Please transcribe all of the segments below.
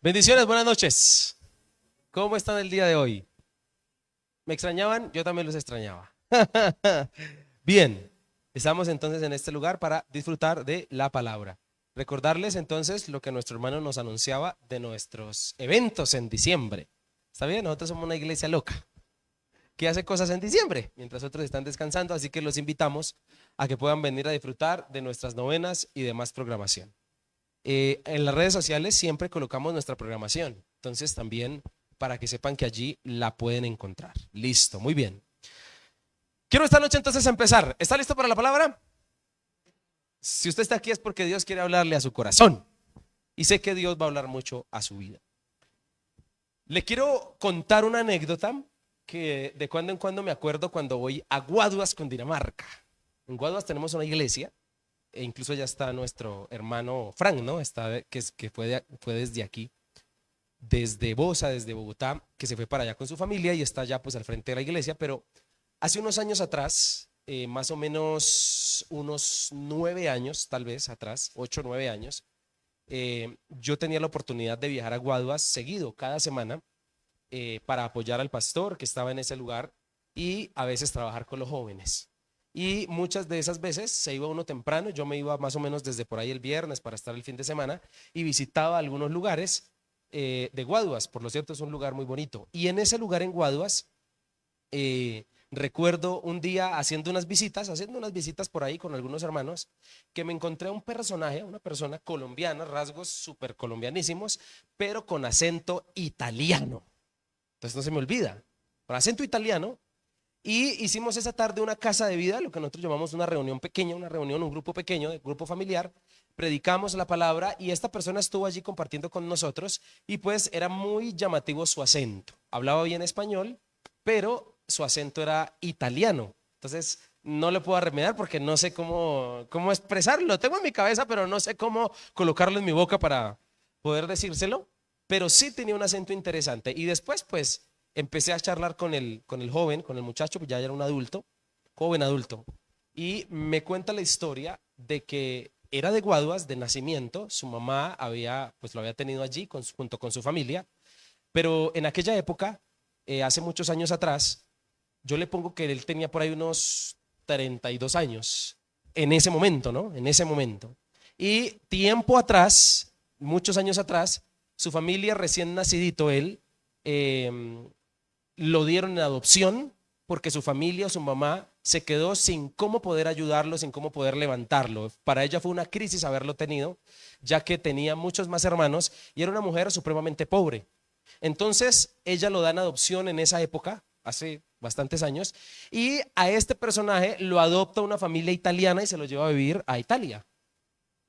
Bendiciones, buenas noches. ¿Cómo están el día de hoy? ¿Me extrañaban? Yo también los extrañaba. Bien, estamos entonces en este lugar para disfrutar de la palabra. Recordarles entonces lo que nuestro hermano nos anunciaba de nuestros eventos en diciembre. ¿Está bien? Nosotros somos una iglesia loca que hace cosas en diciembre, mientras otros están descansando, así que los invitamos a que puedan venir a disfrutar de nuestras novenas y demás programación. En las redes sociales siempre colocamos nuestra programación, entonces también para que sepan que allí la pueden encontrar. Listo, muy bien. Quiero esta noche entonces empezar. ¿Está listo para la palabra? Si usted está aquí es porque Dios quiere hablarle a su corazón y sé que Dios va a hablar mucho a su vida. Le quiero contar una anécdota que de cuando en cuando me acuerdo cuando voy a Guaduas, Cundinamarca. En Guaduas tenemos una iglesia e incluso ya está nuestro hermano Frank, ¿no? Que fue desde aquí, desde Bosa, desde Bogotá, que se fue para allá con su familia y está ya pues al frente de la iglesia, pero hace unos años atrás, más o menos unos 9 años, tal vez atrás, 8 o 9 años, yo tenía la oportunidad de viajar a Guaduas seguido, cada semana, para apoyar al pastor que estaba en ese lugar y a veces trabajar con los jóvenes. Y muchas de esas veces se iba uno temprano, yo me iba más o menos desde por ahí el viernes para estar el fin de semana y visitaba algunos lugares de Guaduas. Por lo cierto es un lugar muy bonito. Y en ese lugar en Guaduas, recuerdo un día haciendo unas visitas por ahí con algunos hermanos, que me encontré a un personaje, una persona colombiana, rasgos súper colombianísimos, pero con acento italiano. Entonces no se me olvida, con acento italiano. Y hicimos esa tarde una casa de vida, lo que nosotros llamamos una reunión pequeña, una reunión, un grupo pequeño, un grupo familiar. Predicamos la palabra y esta persona estuvo allí compartiendo con nosotros y pues era muy llamativo su acento. Hablaba bien español, pero su acento era italiano. Entonces no le puedo remediar porque no sé cómo expresarlo. Lo tengo en mi cabeza, pero no sé cómo colocarlo en mi boca para poder decírselo. Pero sí tenía un acento interesante. Y después pues empecé a charlar con el joven, con el muchacho, pues ya era un adulto, joven adulto, y me cuenta la historia de que era de Guaduas de nacimiento, su mamá pues lo había tenido allí junto con su familia, pero en aquella época, hace muchos años atrás, yo le pongo que él tenía por ahí unos 32 años, en ese momento, ¿no? En ese momento. Y tiempo atrás, muchos años atrás, su familia recién nacidito, él, eh, lo dieron en adopción porque su familia, su mamá, se quedó sin cómo poder ayudarlo, sin cómo poder levantarlo. Para ella fue una crisis haberlo tenido, ya que tenía muchos más hermanos y era una mujer supremamente pobre. Entonces, ella lo da en adopción en esa época, hace bastantes años, y a este personaje lo adopta una familia italiana y se lo lleva a vivir a Italia.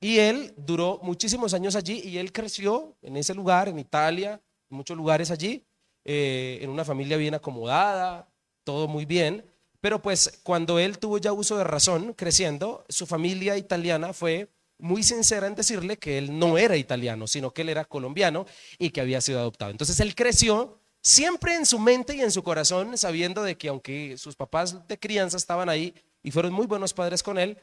Y él duró muchísimos años allí y él creció en ese lugar, en Italia, en muchos lugares allí, en una familia bien acomodada, todo muy bien. Pero pues cuando él tuvo ya uso de razón, creciendo, su familia italiana fue muy sincera en decirle que él no era italiano, sino que él era colombiano y que había sido adoptado. Entonces él creció siempre en su mente y en su corazón, sabiendo de que aunque sus papás de crianza estaban ahí y fueron muy buenos padres con él,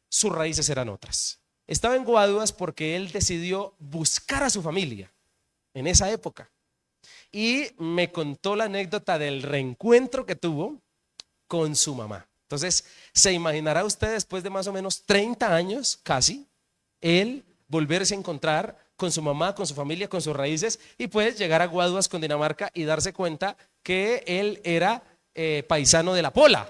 sus raíces eran otras. Estaba en Guaduas porque él decidió buscar a su familia en esa época y me contó la anécdota del reencuentro que tuvo con su mamá. Entonces, se imaginará usted después de más o menos 30 años, casi, él volverse a encontrar con su mamá, con su familia, con sus raíces y pues llegar a Guaduas, Cundinamarca y darse cuenta que él era paisano de la Pola.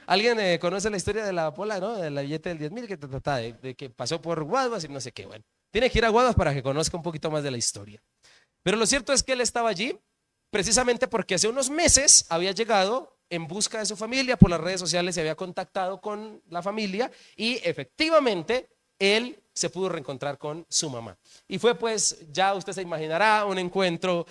¿Alguien conoce la historia de la Pola, no? De la billete del 10.000 que trata de que pasó por Guaduas y no sé qué. Bueno, tiene que ir a Guaduas para que conozca un poquito más de la historia. Pero lo cierto es que él estaba allí precisamente porque hace unos meses había llegado en busca de su familia, por las redes sociales se había contactado con la familia y efectivamente él se pudo reencontrar con su mamá. Y fue pues, ya usted se imaginará, un encuentro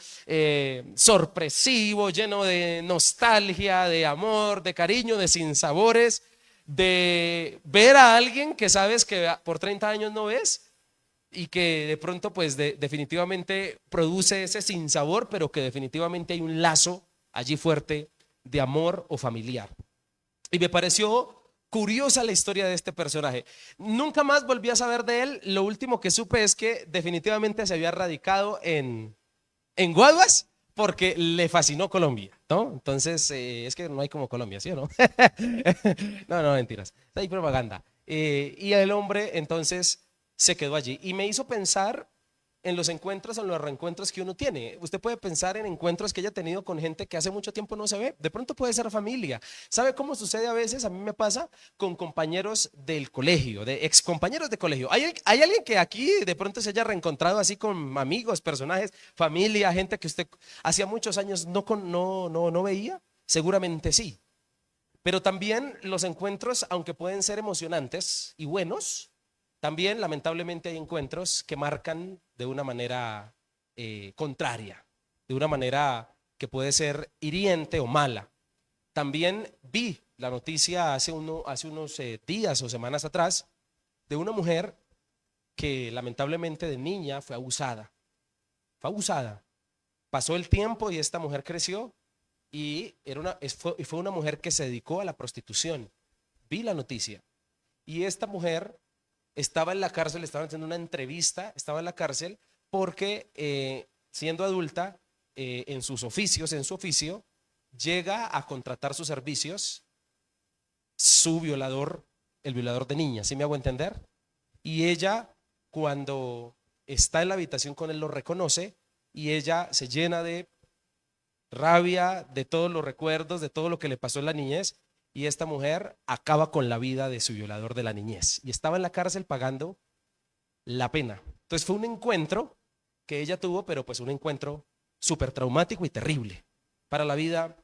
sorpresivo, lleno de nostalgia, de amor, de cariño, de sinsabores, de ver a alguien que sabes que por 30 años no ves y que de pronto pues definitivamente produce ese sinsabor, pero que definitivamente hay un lazo allí fuerte de amor o familiar. Y me pareció Curiosa la historia de este personaje. Nunca más volví a saber de él. Lo último que supe es que definitivamente se había radicado en Guaduas porque le fascinó Colombia, ¿no? Entonces, es que no hay como Colombia, ¿sí o no? No, no, mentiras. Hay propaganda. Y el hombre entonces se quedó allí y me hizo pensar en los encuentros, en los reencuentros que uno tiene. Usted puede pensar en encuentros que haya tenido con gente que hace mucho tiempo no se ve. De pronto puede ser familia. ¿Sabe cómo sucede a veces? A mí me pasa con compañeros del colegio, de ex compañeros de colegio. ¿Hay alguien que aquí de pronto se haya reencontrado así con amigos, personajes, familia, gente que usted hacía muchos años no veía? Seguramente sí. Pero también los encuentros, aunque pueden ser emocionantes y buenos, también lamentablemente hay encuentros que marcan de una manera contraria, de una manera que puede ser hiriente o mala. También vi la noticia hace unos días o semanas atrás de una mujer que lamentablemente de niña fue abusada. Fue abusada. Pasó el tiempo y esta mujer creció y fue una mujer que se dedicó a la prostitución. Vi la noticia y esta mujer estaba en la cárcel, estaban haciendo una entrevista, estaba en la cárcel porque siendo adulta, en sus oficios, en su oficio, llega a contratar sus servicios su violador, el violador de niñas, ¿sí me hago entender? Y ella, cuando está en la habitación con él, lo reconoce y ella se llena de rabia, de todos los recuerdos, de todo lo que le pasó en la niñez, y esta mujer acaba con la vida de su violador de la niñez y estaba en la cárcel pagando la pena. Entonces fue un encuentro que ella tuvo, pero pues un encuentro súper traumático y terrible para la vida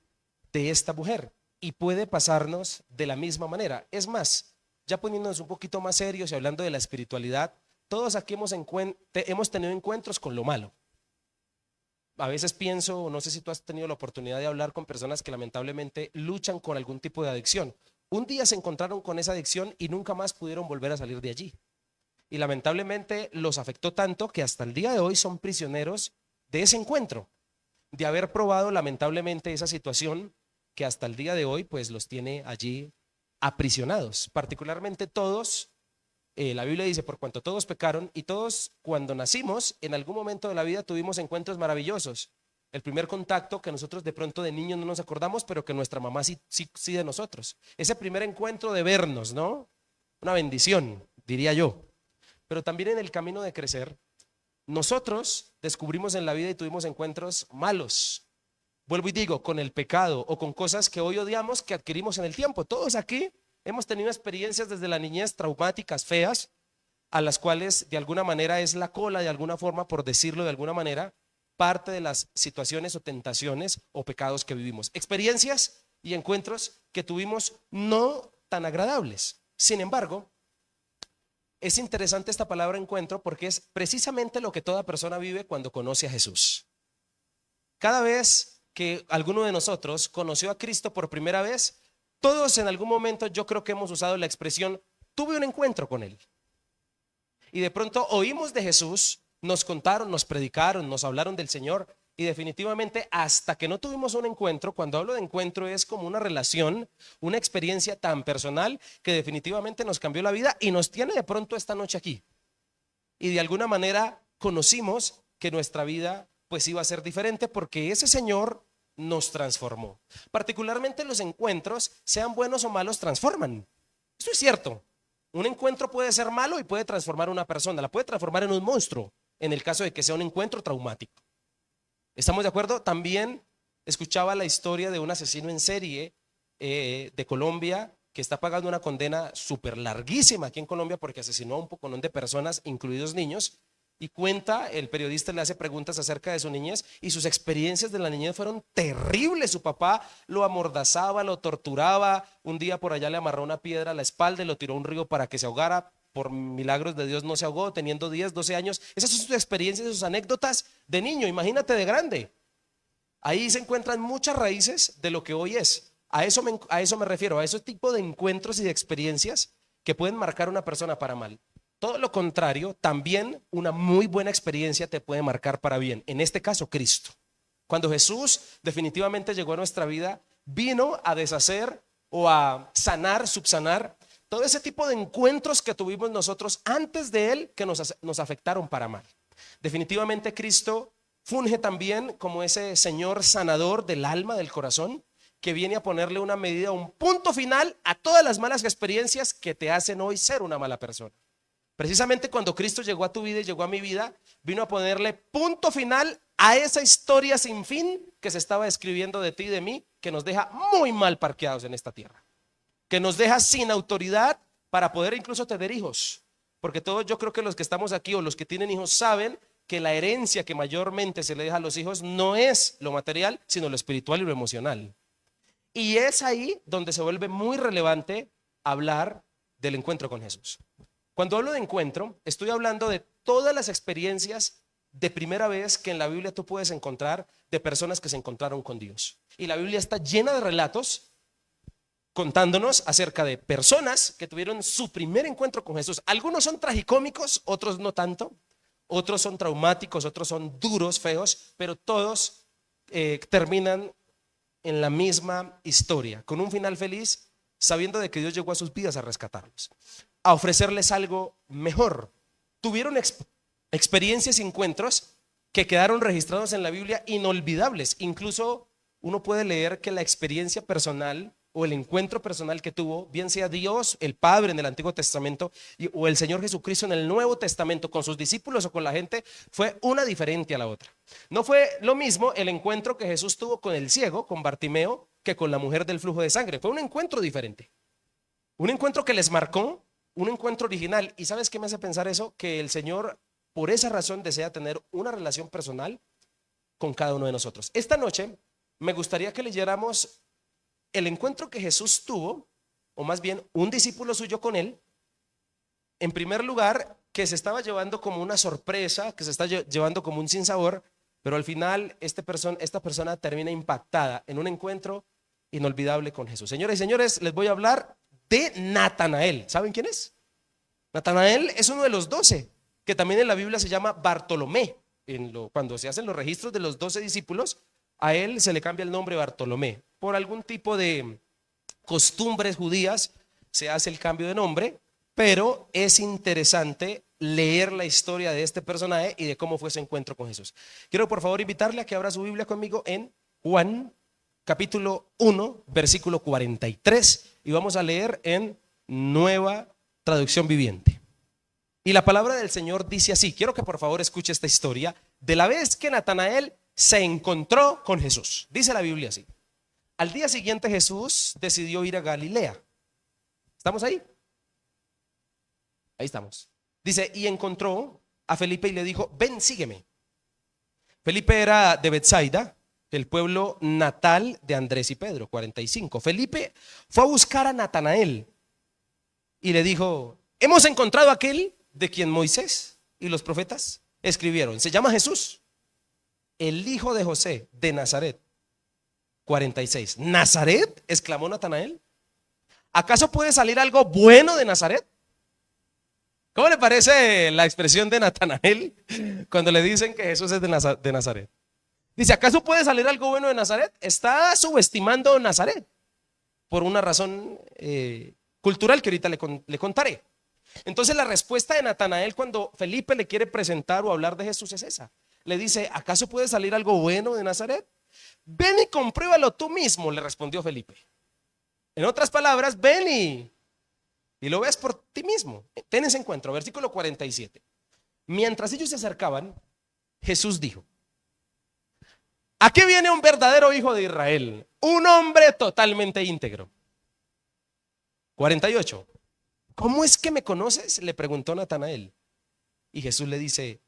de esta mujer, y puede pasarnos de la misma manera. Es más, ya poniéndonos un poquito más serios y hablando de la espiritualidad, todos aquí hemos tenido encuentros con lo malo. A veces pienso, no sé si tú has tenido la oportunidad de hablar con personas que lamentablemente luchan con algún tipo de adicción. Un día se encontraron con esa adicción y nunca más pudieron volver a salir de allí. Y lamentablemente los afectó tanto que hasta el día de hoy son prisioneros de ese encuentro, de haber probado lamentablemente esa situación que hasta el día de hoy pues los tiene allí aprisionados. Particularmente todos, la Biblia dice, por cuanto todos pecaron, y todos cuando nacimos, en algún momento de la vida tuvimos encuentros maravillosos. El primer contacto que nosotros de pronto de niños no nos acordamos, pero que nuestra mamá sí de nosotros. Ese primer encuentro de vernos, ¿no? Una bendición, diría yo. Pero también en el camino de crecer, nosotros descubrimos en la vida y tuvimos encuentros malos. Vuelvo y digo, con el pecado o con cosas que hoy odiamos que adquirimos en el tiempo. Todos aquí hemos tenido experiencias desde la niñez traumáticas, feas, a las cuales de alguna manera es la cola, de alguna forma, por decirlo de alguna manera, parte de las situaciones o tentaciones o pecados que vivimos. Experiencias y encuentros que tuvimos no tan agradables. Sin embargo, es interesante esta palabra encuentro porque es precisamente lo que toda persona vive cuando conoce a Jesús. Cada vez que alguno de nosotros conoció a Cristo por primera vez, todos en algún momento yo creo que hemos usado la expresión, tuve un encuentro con Él. Y de pronto oímos de Jesús, nos contaron, nos predicaron, nos hablaron del Señor, y definitivamente hasta que no tuvimos un encuentro, cuando hablo de encuentro es como una relación, una experiencia tan personal que definitivamente nos cambió la vida y nos tiene de pronto esta noche aquí. Y de alguna manera conocimos que nuestra vida pues iba a ser diferente porque ese Señor nos transformó. Particularmente los encuentros, sean buenos o malos, transforman. Eso es cierto. Un encuentro puede ser malo y puede transformar a una persona, la puede transformar en un monstruo, en el caso de que sea un encuentro traumático. ¿Estamos de acuerdo? También escuchaba la historia de un asesino en serie de Colombia que está pagando una condena súper larguísima aquí en Colombia porque asesinó a un poconón de personas, incluidos niños. Y cuenta, el periodista le hace preguntas acerca de su niñez y sus experiencias de la niñez fueron terribles. Su papá lo amordazaba, lo torturaba. Un día por allá le amarró una piedra a la espalda y lo tiró a un río para que se ahogara. Por milagros de Dios no se ahogó, teniendo 10, 12 años. Esas son sus experiencias, sus anécdotas de niño. Imagínate de grande. Ahí se encuentran muchas raíces de lo que hoy es. A eso me refiero, a ese tipo de encuentros y de experiencias que pueden marcar a una persona para mal. Todo lo contrario, también una muy buena experiencia te puede marcar para bien. En este caso, Cristo. Cuando Jesús definitivamente llegó a nuestra vida, vino a deshacer o a sanar, subsanar todo ese tipo de encuentros que tuvimos nosotros antes de Él que nos afectaron para mal. Definitivamente Cristo funge también como ese Señor sanador del alma, del corazón, que viene a ponerle una medida, un punto final a todas las malas experiencias que te hacen hoy ser una mala persona. Precisamente cuando Cristo llegó a tu vida y llegó a mi vida, vino a ponerle punto final a esa historia sin fin que se estaba escribiendo de ti y de mí, que nos deja muy mal parqueados en esta tierra, que nos deja sin autoridad para poder incluso tener hijos. Porque todos, yo creo que los que estamos aquí o los que tienen hijos saben que la herencia que mayormente se le deja a los hijos no es lo material, sino lo espiritual y lo emocional. Y es ahí donde se vuelve muy relevante hablar del encuentro con Jesús. Cuando hablo de encuentro, estoy hablando de todas las experiencias de primera vez que en la Biblia tú puedes encontrar de personas que se encontraron con Dios. Y la Biblia está llena de relatos contándonos acerca de personas que tuvieron su primer encuentro con Jesús. Algunos son tragicómicos, otros no tanto, otros son traumáticos, otros son duros, feos, pero todos terminan en la misma historia, con un final feliz, sabiendo de que Dios llegó a sus vidas a rescatarlos, a ofrecerles algo mejor. Tuvieron experiencias y encuentros que quedaron registrados en la Biblia inolvidables. Incluso uno puede leer que la experiencia personal o el encuentro personal que tuvo, bien sea Dios, el Padre en el Antiguo Testamento o el Señor Jesucristo en el Nuevo Testamento con sus discípulos o con la gente, fue una diferente a la otra. No fue lo mismo el encuentro que Jesús tuvo con el ciego, con Bartimeo, que con la mujer del flujo de sangre. Fue un encuentro diferente, un encuentro que les marcó, un encuentro original. ¿Y sabes qué me hace pensar eso? Que el Señor por esa razón desea tener una relación personal con cada uno de nosotros. Esta noche me gustaría que leyéramos el encuentro que Jesús tuvo, o más bien un discípulo suyo con él. En primer lugar, que se estaba llevando como una sorpresa, que se está llevando como un sinsabor, pero al final esta persona termina impactada en un encuentro inolvidable con Jesús. Señoras y señores, les voy a hablar de Natanael. ¿Saben quién es? Natanael es uno de los 12, que también en la Biblia se llama Bartolomé. Cuando se hacen los registros de los 12 discípulos, a él se le cambia el nombre Bartolomé. Por algún tipo de costumbres judías se hace el cambio de nombre, pero es interesante leer la historia de este personaje y de cómo fue su encuentro con Jesús. Quiero por favor invitarle a que abra su Biblia conmigo en Juan capítulo 1 versículo 43 y vamos a leer en Nueva Traducción Viviente. Y la palabra del Señor dice así. Quiero que por favor escuche esta historia de la vez que Natanael se encontró con Jesús. Dice la Biblia así: al día siguiente Jesús decidió ir a Galilea. ¿Estamos ahí? Ahí estamos. Dice, y encontró a Felipe y le dijo, ven, sígueme. Felipe era de Betsaida, el pueblo natal de Andrés y Pedro, 45. Felipe fue a buscar a Natanael y le dijo, hemos encontrado a aquel de quien Moisés y los profetas escribieron. Se llama Jesús, el hijo de José de Nazaret. 46. ¿Nazaret? Exclamó Natanael. ¿Acaso puede salir algo bueno de Nazaret? ¿Cómo le parece la expresión de Natanael cuando le dicen que Jesús es de Nazaret? Dice, ¿acaso puede salir algo bueno de Nazaret? Está subestimando Nazaret por una razón cultural que ahorita le contaré. Entonces la respuesta de Natanael cuando Felipe le quiere presentar o hablar de Jesús es esa. Le dice, ¿acaso puede salir algo bueno de Nazaret? Ven y compruébalo tú mismo, le respondió Felipe. En otras palabras, ven y lo ves por ti mismo. Ten ese encuentro. Versículo 47. Mientras ellos se acercaban, Jesús dijo, ¿a qué viene un verdadero hijo de Israel? Un hombre totalmente íntegro. 48. ¿Cómo es que me conoces? Le preguntó Natanael. Y Jesús le dice,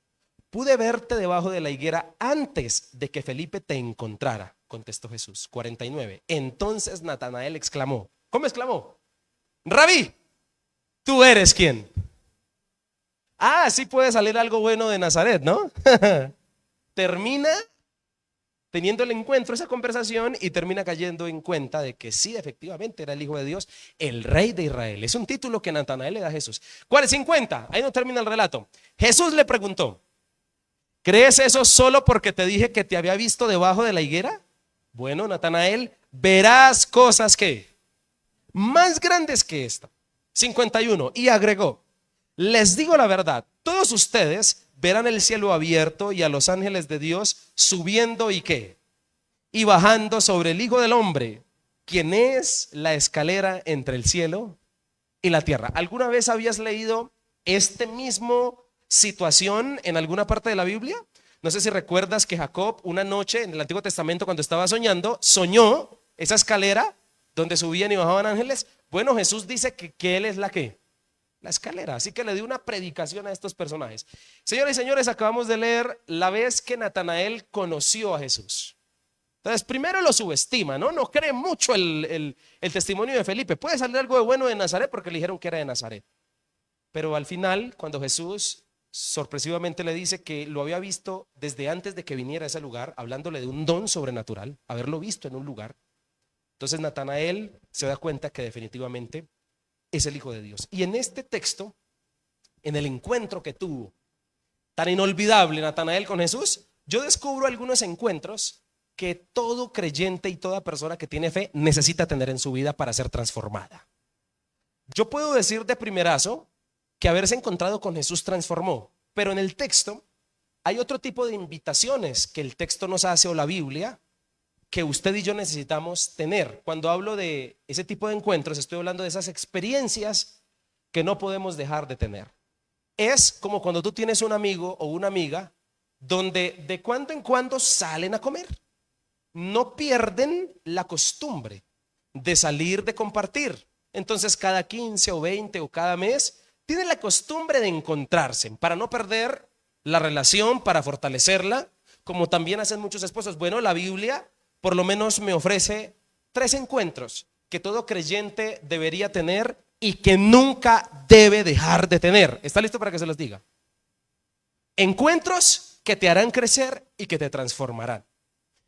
pude verte debajo de la higuera antes de que Felipe te encontrara, contestó Jesús. 49. Entonces Natanael exclamó, ¿cómo exclamó? Rabí, ¿tú eres quién? Ah, sí puede salir algo bueno de Nazaret, ¿no? Termina teniendo el encuentro, esa conversación, y termina cayendo en cuenta de que sí, efectivamente era el Hijo de Dios, el Rey de Israel. Es un título que Natanael le da a Jesús. ¿Cuál es 50? Ahí no termina el relato. Jesús le preguntó, ¿crees eso solo porque te dije que te había visto debajo de la higuera? Bueno, Natanael, verás cosas que más grandes que esta. 51. Y agregó: les digo la verdad, todos ustedes verán el cielo abierto y a los ángeles de Dios subiendo y qué, y bajando sobre el Hijo del Hombre, quien es la escalera entre el cielo y la tierra. ¿Alguna vez habías leído este mismo situación en alguna parte de la Biblia? No sé si recuerdas que Jacob una noche en el Antiguo Testamento, cuando estaba soñando, soñó esa escalera donde subían y bajaban ángeles. Bueno, Jesús dice que Él es la que, la escalera. Así que le dio una predicación a estos personajes. Señoras y señores, acabamos de leer la vez que Natanael conoció a Jesús. Entonces, primero lo subestima, ¿no? No cree mucho el testimonio de Felipe. Puede salir algo de bueno de Nazaret porque le dijeron que era de Nazaret. Pero al final, cuando Jesús sorpresivamente le dice que lo había visto desde antes de que viniera a ese lugar, hablándole de un don sobrenatural, haberlo visto en un lugar, entonces Natanael se da cuenta que definitivamente es el Hijo de Dios. Y en este texto, en el encuentro que tuvo tan inolvidable Natanael con Jesús, yo descubro algunos encuentros que todo creyente y toda persona que tiene fe necesita tener en su vida para ser transformada. Yo puedo decir de primerazo que haberse encontrado con Jesús transformó, pero en el texto hay otro tipo de invitaciones que el texto nos hace, o la Biblia, que usted y yo necesitamos tener. Cuando hablo de ese tipo de encuentros, estoy hablando de esas experiencias que no podemos dejar de tener. Es como cuando tú tienes un amigo o una amiga donde de cuando en cuando salen a comer. No pierden la costumbre de salir, de compartir. Entonces cada 15 o 20 o cada mes tienen la costumbre de encontrarse para no perder la relación, para fortalecerla, como también hacen muchos esposos. Bueno, la Biblia por lo menos me ofrece 3 encuentros que todo creyente debería tener y que nunca debe dejar de tener. ¿Está listo para que se los diga? Encuentros que te harán crecer y que te transformarán.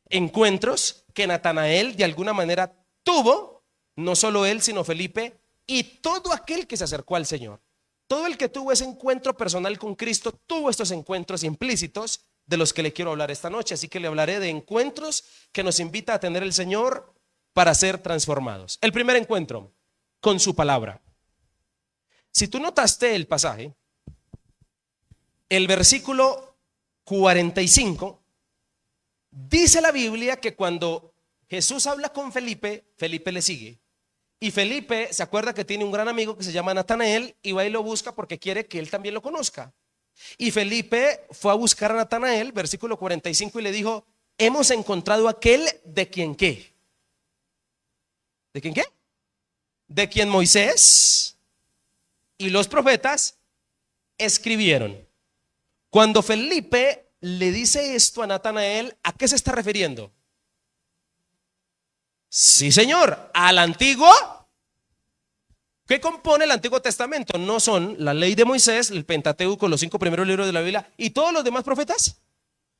Encuentros que Natanael de alguna manera tuvo, no solo él, sino Felipe y todo aquel que se acercó al Señor. Todo el que tuvo ese encuentro personal con Cristo tuvo estos encuentros implícitos de los que le quiero hablar esta noche. Así que le hablaré de encuentros que nos invita a tener el Señor para ser transformados. El primer encuentro, con su palabra. Si tú notaste el pasaje, el versículo 45, dice la Biblia que cuando Jesús habla con Felipe, Felipe le sigue. Y Felipe se acuerda que tiene un gran amigo que se llama Natanael y va y lo busca porque quiere que él también lo conozca. Y Felipe fue a buscar a Natanael, versículo 45, y le dijo: hemos encontrado aquel de quien ¿qué? ¿De quién qué? De quien Moisés y los profetas escribieron. Cuando Felipe le dice esto a Natanael, ¿a qué se está refiriendo? Sí, señor, al antiguo. ¿Qué compone el Antiguo Testamento? ¿No son la ley de Moisés, el Pentateuco, los 5 primeros libros de la Biblia y todos los demás profetas?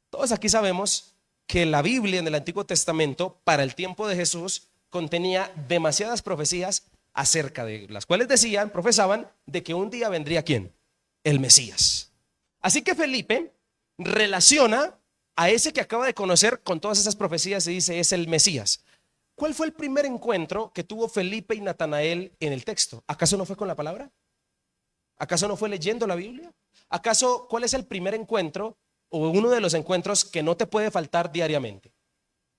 Todos aquí sabemos que la Biblia en el Antiguo Testamento para el tiempo de Jesús contenía demasiadas profecías acerca de las cuales decían, profesaban de que un día vendría ¿quién? El Mesías. Así que Felipe relaciona a ese que acaba de conocer con todas esas profecías y dice: es el Mesías. ¿Cuál fue el primer encuentro que tuvo Felipe y Natanael en el texto? ¿Acaso no fue con la palabra? ¿Acaso no fue leyendo la Biblia? ¿Acaso cuál es el primer encuentro o uno de los encuentros que no te puede faltar diariamente?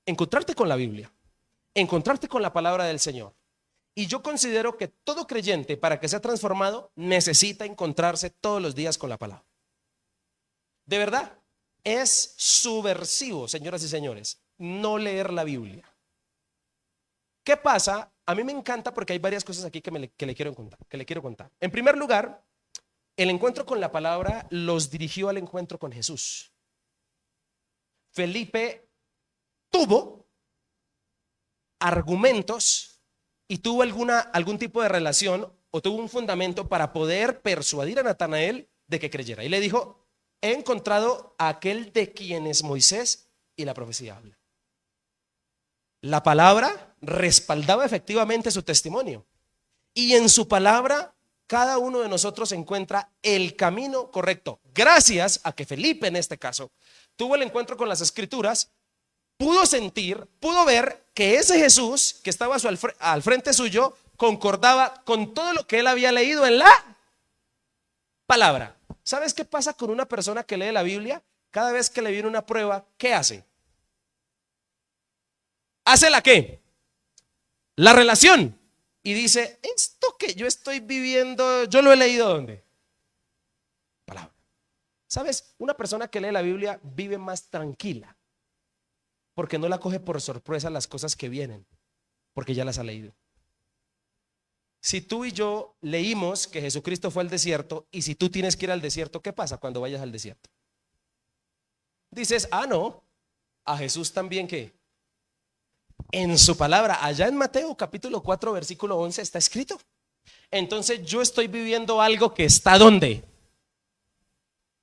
Encontrarte con la Biblia, encontrarte con la palabra del Señor. Y yo considero que todo creyente, para que sea transformado, necesita encontrarse todos los días con la palabra. De verdad, es subversivo, señoras y señores, no leer la Biblia. ¿Qué pasa? A mí me encanta porque hay varias cosas aquí que le quiero contar. En primer lugar, el encuentro con la palabra los dirigió al encuentro con Jesús. Felipe tuvo argumentos y tuvo algún tipo de relación o tuvo un fundamento para poder persuadir a Natanael de que creyera. Y le dijo: he encontrado a aquel de quienes Moisés y la profecía hablan. La palabra respaldaba efectivamente su testimonio. Y en su palabra cada uno de nosotros encuentra el camino correcto. Gracias a que Felipe, en este caso, tuvo el encuentro con las Escrituras, pudo sentir, pudo ver que ese Jesús que estaba al frente suyo concordaba con todo lo que él había leído en la palabra. ¿Sabes qué pasa con una persona que lee la Biblia? Cada vez que le viene una prueba, ¿qué hace? ¿Hace la qué? La relación. Y dice, esto que yo estoy viviendo, yo lo he leído ¿dónde? Palabra. ¿Sabes? Una persona que lee la Biblia vive más tranquila, porque no la coge por sorpresa las cosas que vienen, porque ya las ha leído. Si tú y yo leímos que Jesucristo fue al desierto, y si tú tienes que ir al desierto, ¿qué pasa cuando vayas al desierto? Dices, ah, no, a Jesús también que en su palabra, allá en Mateo capítulo 4 versículo 11 está escrito. Entonces yo estoy viviendo algo que está ¿dónde?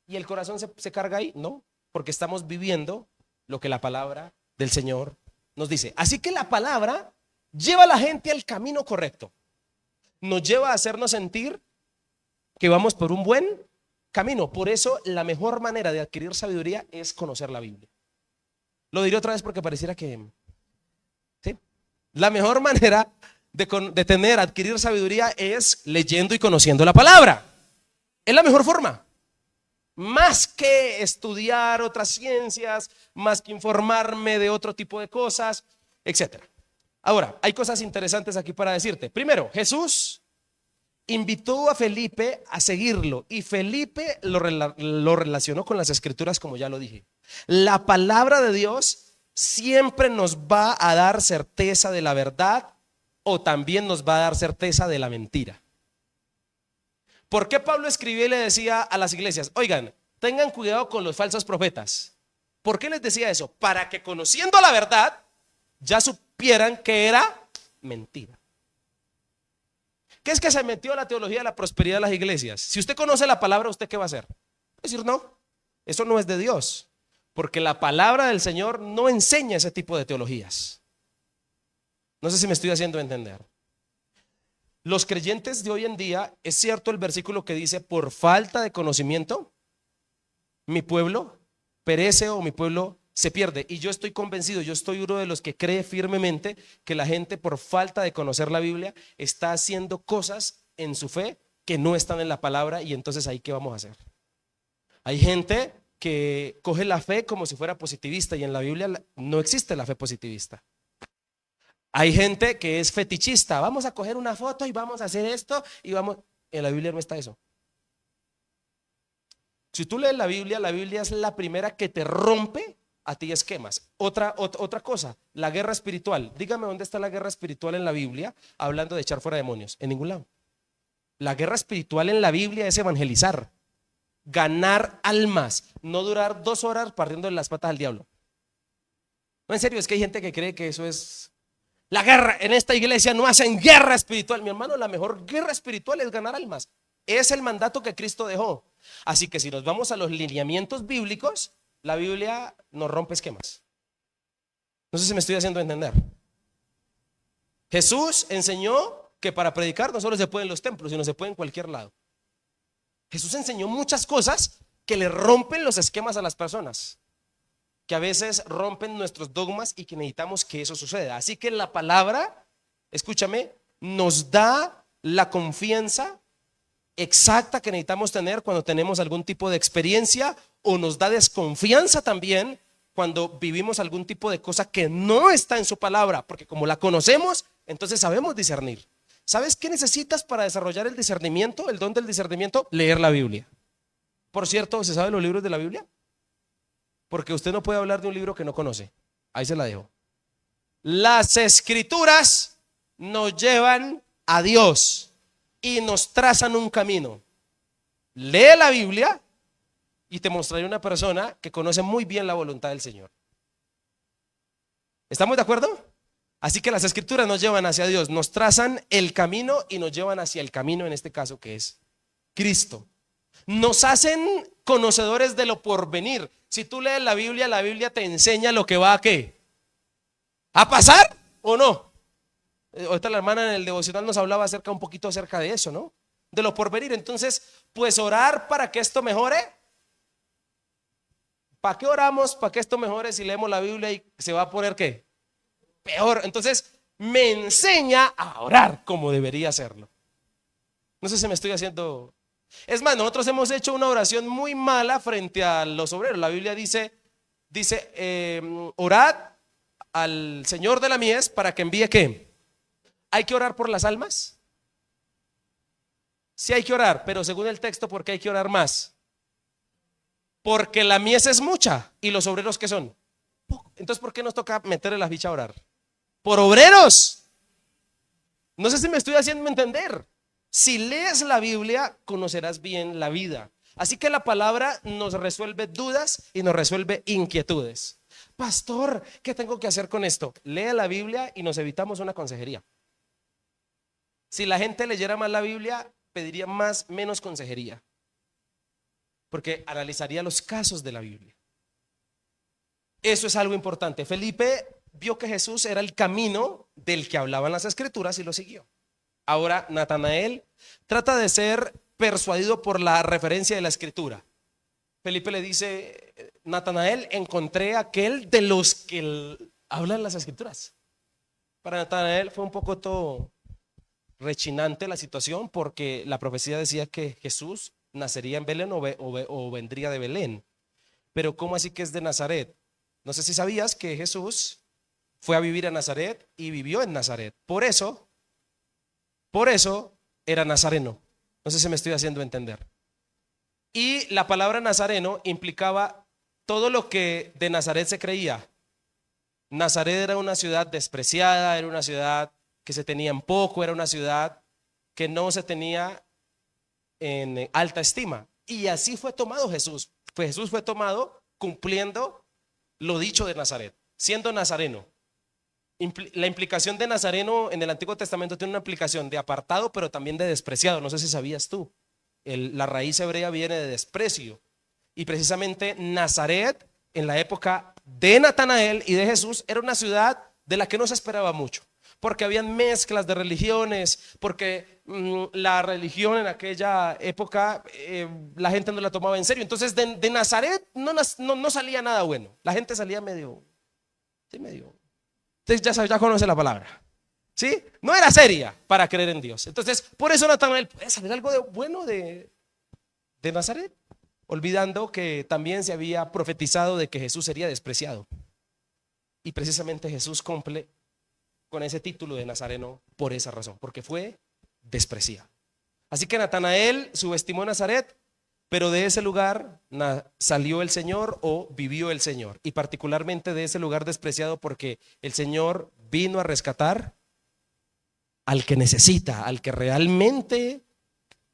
¿Y el corazón se carga ahí? No, porque estamos viviendo lo que la palabra del Señor nos dice. Así que la palabra lleva a la gente al camino correcto. Nos lleva a hacernos sentir que vamos por un buen camino. Por eso la mejor manera de adquirir sabiduría es conocer la Biblia. Lo diré otra vez porque pareciera que ¿sí? La mejor manera de adquirir sabiduría es leyendo y conociendo la palabra. Es la mejor forma. Más que estudiar otras ciencias, más que informarme de otro tipo de cosas, etcétera. Ahora, hay cosas interesantes aquí para decirte. Primero, Jesús invitó a Felipe a seguirlo y Felipe lo relacionó con las escrituras, como ya lo dije. La palabra de Dios siempre nos va a dar certeza de la verdad o también nos va a dar certeza de la mentira. ¿Por qué Pablo escribía y le decía a las iglesias, oigan, tengan cuidado con los falsos profetas? ¿Por qué les decía eso? Para que conociendo la verdad ya supieran que era mentira. ¿Qué es que se metió la teología de la prosperidad de las iglesias? Si usted conoce la palabra, ¿usted qué va a hacer? Va a decir, no, eso no es de Dios, porque la palabra del Señor no enseña ese tipo de teologías. No sé si me estoy haciendo entender. Los creyentes de hoy en día, es cierto el versículo que dice, por falta de conocimiento, mi pueblo perece o mi pueblo se pierde. Y yo estoy convencido, yo estoy uno de los que cree firmemente que la gente por falta de conocer la Biblia está haciendo cosas en su fe que no están en la palabra y entonces ahí ¿qué vamos a hacer? Hay gente que coge la fe como si fuera positivista y en la Biblia no existe la fe positivista. Hay gente que es fetichista, vamos a coger una foto y vamos a hacer esto y vamos, en la Biblia no está eso. Si tú lees la Biblia es la primera que te rompe a ti esquemas. Otra cosa, la guerra espiritual. Dígame dónde está la guerra espiritual en la Biblia hablando de echar fuera demonios. En ningún lado. La guerra espiritual en la Biblia es evangelizar, ganar almas, no durar 2 horas partiendo las patas al diablo. No, en serio, es que hay gente que cree que eso es la guerra. En esta iglesia no hacen guerra espiritual. Mi hermano, la mejor guerra espiritual es ganar almas. Es el mandato que Cristo dejó. Así que si nos vamos a los lineamientos bíblicos, la Biblia nos rompe esquemas. No sé si me estoy haciendo entender. Jesús enseñó que para predicar no solo se puede en los templos, sino se puede en cualquier lado. Jesús enseñó muchas cosas que le rompen los esquemas a las personas, que a veces rompen nuestros dogmas y que necesitamos que eso suceda. Así que la palabra, escúchame, nos da la confianza exacta que necesitamos tener cuando tenemos algún tipo de experiencia, o nos da desconfianza también cuando vivimos algún tipo de cosa que no está en su palabra, porque como la conocemos, entonces sabemos discernir. ¿Sabes qué necesitas para desarrollar el discernimiento, el don del discernimiento? Leer la Biblia. Por cierto, ¿se sabe los libros de la Biblia? Porque usted no puede hablar de un libro que no conoce. Ahí se la dejo. Las escrituras nos llevan a Dios y nos trazan un camino. Lee la Biblia y te mostraré una persona que conoce muy bien la voluntad del Señor. ¿Estamos de acuerdo? Así que las escrituras nos llevan hacia Dios, nos trazan el camino y nos llevan hacia el camino, en este caso que es Cristo. Nos hacen conocedores de lo porvenir. Si tú lees la Biblia te enseña lo que va a ¿qué? ¿A pasar o no? Ahorita la hermana en el devocional nos hablaba un poquito acerca de eso, ¿no? De lo porvenir. Entonces, pues orar para que esto mejore. ¿Para qué oramos? Para que esto mejore si leemos la Biblia y se va a poner ¿qué? Peor. Entonces, me enseña a orar como debería hacerlo. No sé si me estoy haciendo. Es más, nosotros hemos hecho una oración muy mala frente a los obreros. La Biblia dice, orad al Señor de la mies para que envíe ¿qué? ¿Hay que orar por las almas? Sí hay que orar, pero según el texto, ¿por qué hay que orar más? Porque la mies es mucha y los obreros ¿qué son? Poco. Entonces, ¿por qué nos toca meterle la ficha a orar? Por obreros. No sé si me estoy haciendo entender. Si lees la Biblia, conocerás bien la vida. Así que la palabra nos resuelve dudas y nos resuelve inquietudes. Pastor, ¿qué tengo que hacer con esto? Lea la Biblia y nos evitamos una consejería. Si la gente leyera más la Biblia, pediría menos consejería, porque analizaría los casos de la Biblia. Eso es algo importante. Felipe vio que Jesús era el camino del que hablaban las escrituras y lo siguió. Ahora Natanael trata de ser persuadido por la referencia de la escritura. Felipe le dice: Natanael, encontré aquel de los que hablan las escrituras. Para Natanael fue un poco todo rechinante la situación, porque la profecía decía que Jesús nacería en Belén o vendría de Belén. Pero ¿cómo así que es de Nazaret? No sé si sabías que Jesús fue a vivir a Nazaret y vivió en Nazaret. Por eso era nazareno. No sé si me estoy haciendo entender. Y la palabra nazareno implicaba todo lo que de Nazaret se creía. Nazaret era una ciudad despreciada, era una ciudad que se tenía en poco, era una ciudad que no se tenía en alta estima. Y así fue tomado Jesús. Jesús fue tomado cumpliendo lo dicho de Nazaret, siendo nazareno. La implicación de nazareno en el Antiguo Testamento tiene una implicación de apartado, pero también de despreciado. No sé si sabías tú. La raíz hebrea viene de desprecio. Y precisamente Nazaret, en la época de Natanael y de Jesús, era una ciudad de la que no se esperaba mucho, porque habían mezclas de religiones, porque la religión en aquella época la gente no la tomaba en serio. Entonces de Nazaret no salía nada bueno. La gente salía medio. Entonces ya conoce la palabra, ¿sí? No era seria para creer en Dios. Entonces, por eso Natanael, ¿puede salir algo bueno de Nazaret? Olvidando que también se había profetizado de que Jesús sería despreciado. Y precisamente Jesús cumple con ese título de nazareno por esa razón, porque fue despreciado. Así que Natanael subestimó Nazaret, pero de ese lugar salió el Señor o vivió el Señor. Y particularmente de ese lugar despreciado, porque el Señor vino a rescatar al que necesita, al que realmente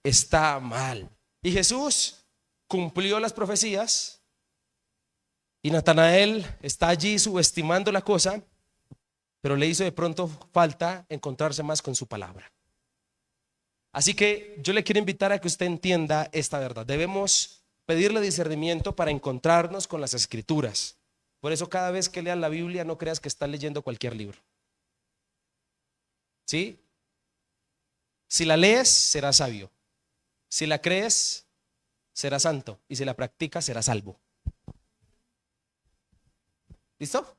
está mal. Y Jesús cumplió las profecías, y Natanael está allí subestimando la cosa, pero le hizo de pronto falta encontrarse más con su palabra. Así que yo le quiero invitar a que usted entienda esta verdad. Debemos pedirle discernimiento para encontrarnos con las escrituras. Por eso cada vez que leas la Biblia, no creas que estás leyendo cualquier libro. ¿Sí? Si la lees, serás sabio. Si la crees, serás santo. Y si la practicas, serás salvo. ¿Listo?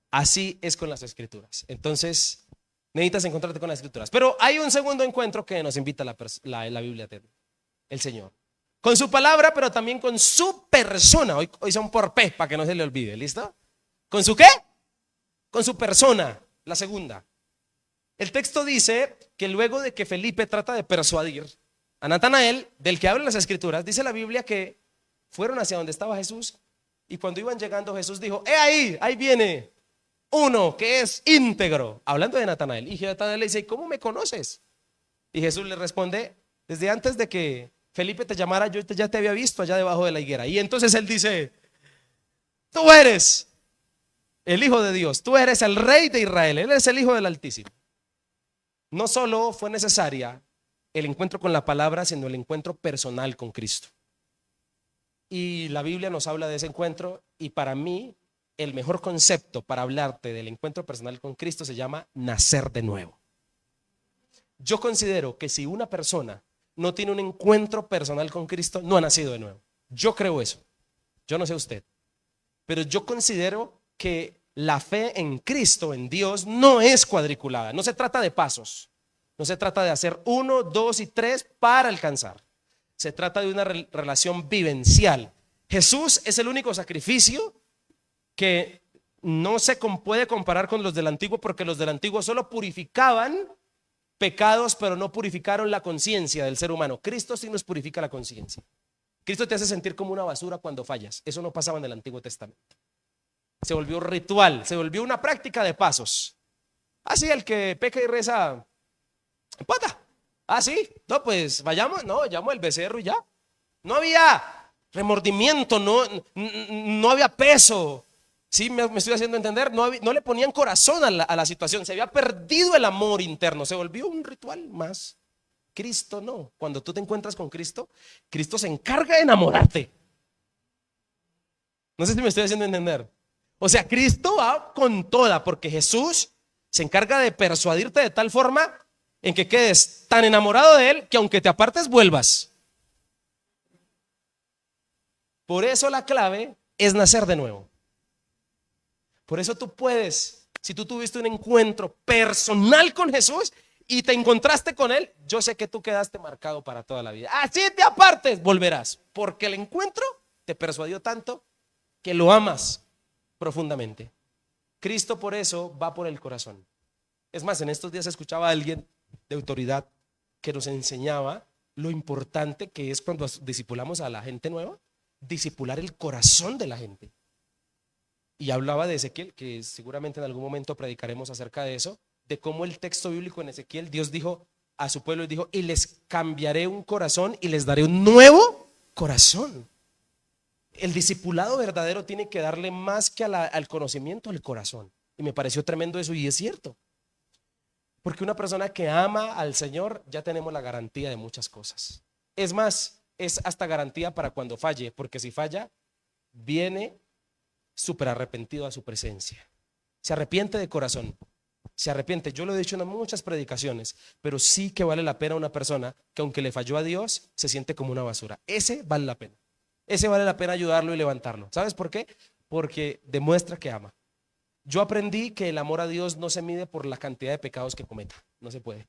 Así es con las escrituras. Entonces, necesitas encontrarte con las escrituras. Pero hay un segundo encuentro que nos invita la Biblia, el Señor. Con su palabra, pero también con su persona. Hoy son por P, para que no se le olvide. ¿Listo? ¿Con su qué? Con su persona, la segunda. El texto dice que luego de que Felipe trata de persuadir a Natanael, del que hablan las escrituras, dice la Biblia que fueron hacia donde estaba Jesús, y cuando iban llegando Jesús dijo: ahí viene uno que es íntegro, hablando de Natanael. Y Natanael le dice: ¿cómo me conoces? Y Jesús le responde: desde antes de que Felipe te llamara, yo ya te había visto allá debajo de la higuera. Y entonces él dice: tú eres el Hijo de Dios, tú eres el Rey de Israel, él es el Hijo del Altísimo. No solo fue necesaria el encuentro con la palabra, sino el encuentro personal con Cristo. Y la Biblia nos habla de ese encuentro, y para mí el mejor concepto para hablarte del encuentro personal con Cristo se llama nacer de nuevo. Yo considero que si una persona no tiene un encuentro personal con Cristo, no ha nacido de nuevo. Yo creo eso. Yo no sé usted, pero yo considero que La fe en Cristo, en Dios, no es cuadriculada. No se trata de pasos. No se trata de hacer 1, 2 y 3 para alcanzar. Se trata de una relación vivencial. Jesús es el único sacrificio que no se puede comparar con los del antiguo, porque los del antiguo solo purificaban pecados, pero no purificaron la conciencia del ser humano. Cristo sí nos purifica la conciencia. Cristo te hace sentir como una basura cuando fallas. Eso no pasaba en el Antiguo Testamento. Se volvió ritual, se volvió una práctica de pasos. Así el que peca y reza, empata. Ah, sí, no, pues vayamos, no, llamo el becerro y ya. No había remordimiento, no había peso. Sí, me estoy haciendo entender. No le ponían corazón a la situación. Se había perdido el amor interno. Se volvió un ritual más. Cristo no. Cuando tú te encuentras con Cristo, Cristo se encarga de enamorarte. No sé si me estoy haciendo entender. O sea, Cristo va con toda, porque Jesús se encarga de persuadirte de tal forma en que quedes tan enamorado de Él que aunque te apartes vuelvas. Por eso la clave es nacer de nuevo. Por eso tú puedes, si tú tuviste un encuentro personal con Jesús y te encontraste con Él, yo sé que tú quedaste marcado para toda la vida. Así te apartes, volverás, porque el encuentro te persuadió tanto que lo amas profundamente. Cristo por eso va por el corazón. Es más, en estos días escuchaba a alguien de autoridad que nos enseñaba lo importante que es cuando discipulamos a la gente nueva, discipular el corazón de la gente. Y hablaba de Ezequiel, que seguramente en algún momento predicaremos acerca de eso, de cómo el texto bíblico en Ezequiel, Dios dijo a su pueblo, dijo, y les cambiaré un corazón y les daré un nuevo corazón. El discipulado verdadero tiene que darle más que al conocimiento, al corazón. Y me pareció tremendo eso, y es cierto. Porque una persona que ama al Señor, ya tenemos la garantía de muchas cosas. Es más, es hasta garantía para cuando falle, porque si falla, viene súper arrepentido a su presencia. Se arrepiente de corazón. Se arrepiente. Yo lo he dicho en muchas predicaciones, pero sí que vale la pena una persona que aunque le falló a Dios, se siente como una basura. Ese vale la pena. Ese vale la pena ayudarlo y levantarlo. ¿Sabes por qué? Porque demuestra que ama. Yo aprendí que el amor a Dios no se mide por la cantidad de pecados que cometa. No se puede.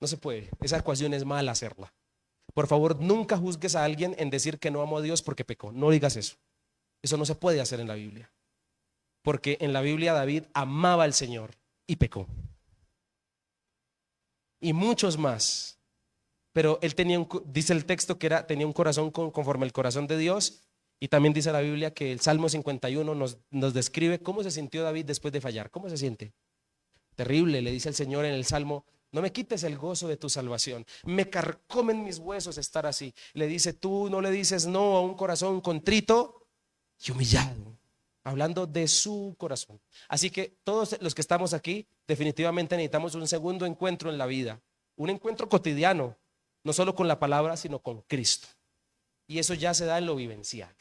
No se puede. Esa ecuación es mal hacerla. Por favor, nunca juzgues a alguien en decir que no amo a Dios porque pecó. No digas eso. Eso no se puede hacer en la Biblia. Porque en la Biblia David amaba al Señor y pecó. Y muchos más. Pero él tenía dice el texto que tenía un corazón conforme al corazón de Dios. Y también dice la Biblia que el Salmo 51 nos describe cómo se sintió David después de fallar. ¿Cómo se siente? Terrible, le dice el Señor en el Salmo, no me quites el gozo de tu salvación, me carcomen mis huesos estar así. Le dice, tú no le dices no a un corazón contrito y humillado, hablando de su corazón. Así que todos los que estamos aquí definitivamente necesitamos un segundo encuentro en la vida, un encuentro cotidiano, no solo con la palabra, sino con Cristo. Y eso ya se da en lo vivencial.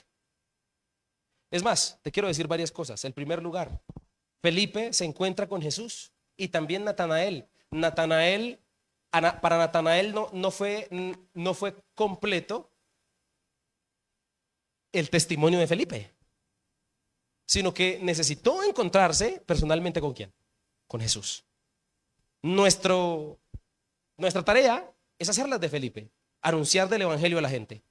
Es más, te quiero decir varias cosas. En primer lugar, Felipe se encuentra con Jesús y también Natanael. Para Natanael no fue completo el testimonio de Felipe, sino que necesitó encontrarse personalmente ¿con quién? Con Jesús. Nuestra tarea es hacer las de Felipe, anunciar del evangelio a la gente.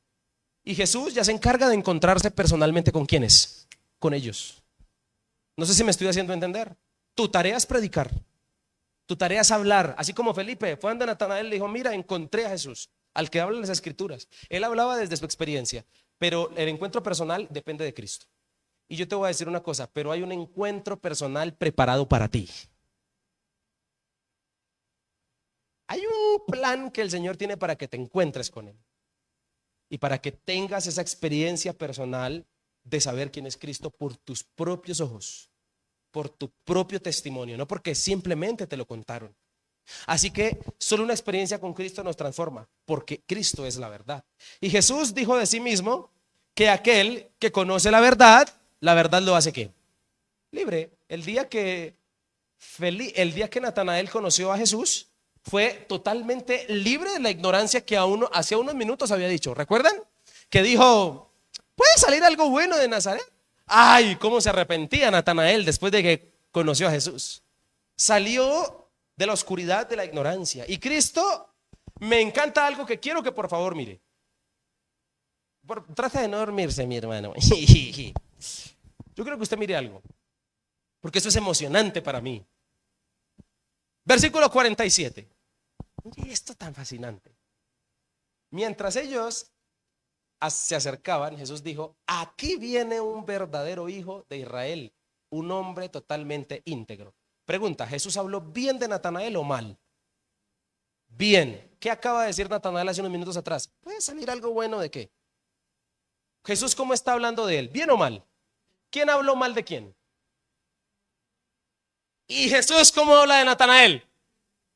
Y Jesús ya se encarga de encontrarse personalmente ¿con quiénes? Con ellos. No sé si me estoy haciendo entender. Tu tarea es predicar. Tu tarea es hablar. Así como Felipe fue a Natanael y le dijo, mira, encontré a Jesús, al que habla en las escrituras. Él hablaba desde su experiencia, pero el encuentro personal depende de Cristo. Y yo te voy a decir una cosa, pero hay un encuentro personal preparado para ti. Hay un plan que el Señor tiene para que te encuentres con Él. Y para que tengas esa experiencia personal de saber quién es Cristo por tus propios ojos, por tu propio testimonio, no porque simplemente te lo contaron. Así que solo una experiencia con Cristo nos transforma, porque Cristo es la verdad. Y Jesús dijo de sí mismo que aquel que conoce la verdad lo hace ¿qué? Libre. El día que Natanael conoció a Jesús, fue totalmente libre de la ignorancia que hace unos minutos había dicho. ¿Recuerdan? Que dijo, ¿puede salir algo bueno de Nazaret? Ay, cómo se arrepentía Natanael después de que conoció a Jesús. Salió de la oscuridad de la ignorancia. Y Cristo, me encanta algo que quiero que por favor mire. Trata de no dormirse, mi hermano. Yo creo que usted mire algo, porque eso es emocionante para mí. Versículo 47. Mire esto tan fascinante. Mientras ellos se acercaban, Jesús dijo: aquí viene un verdadero hijo de Israel, un hombre totalmente íntegro. Pregunta: ¿Jesús habló bien de Natanael o mal? Bien. ¿Qué acaba de decir Natanael hace unos minutos atrás? ¿Puede salir algo bueno de qué? Jesús, ¿cómo está hablando de él? ¿Bien o mal? ¿Quién habló mal de quién? ¿Y Jesús cómo habla de Natanael?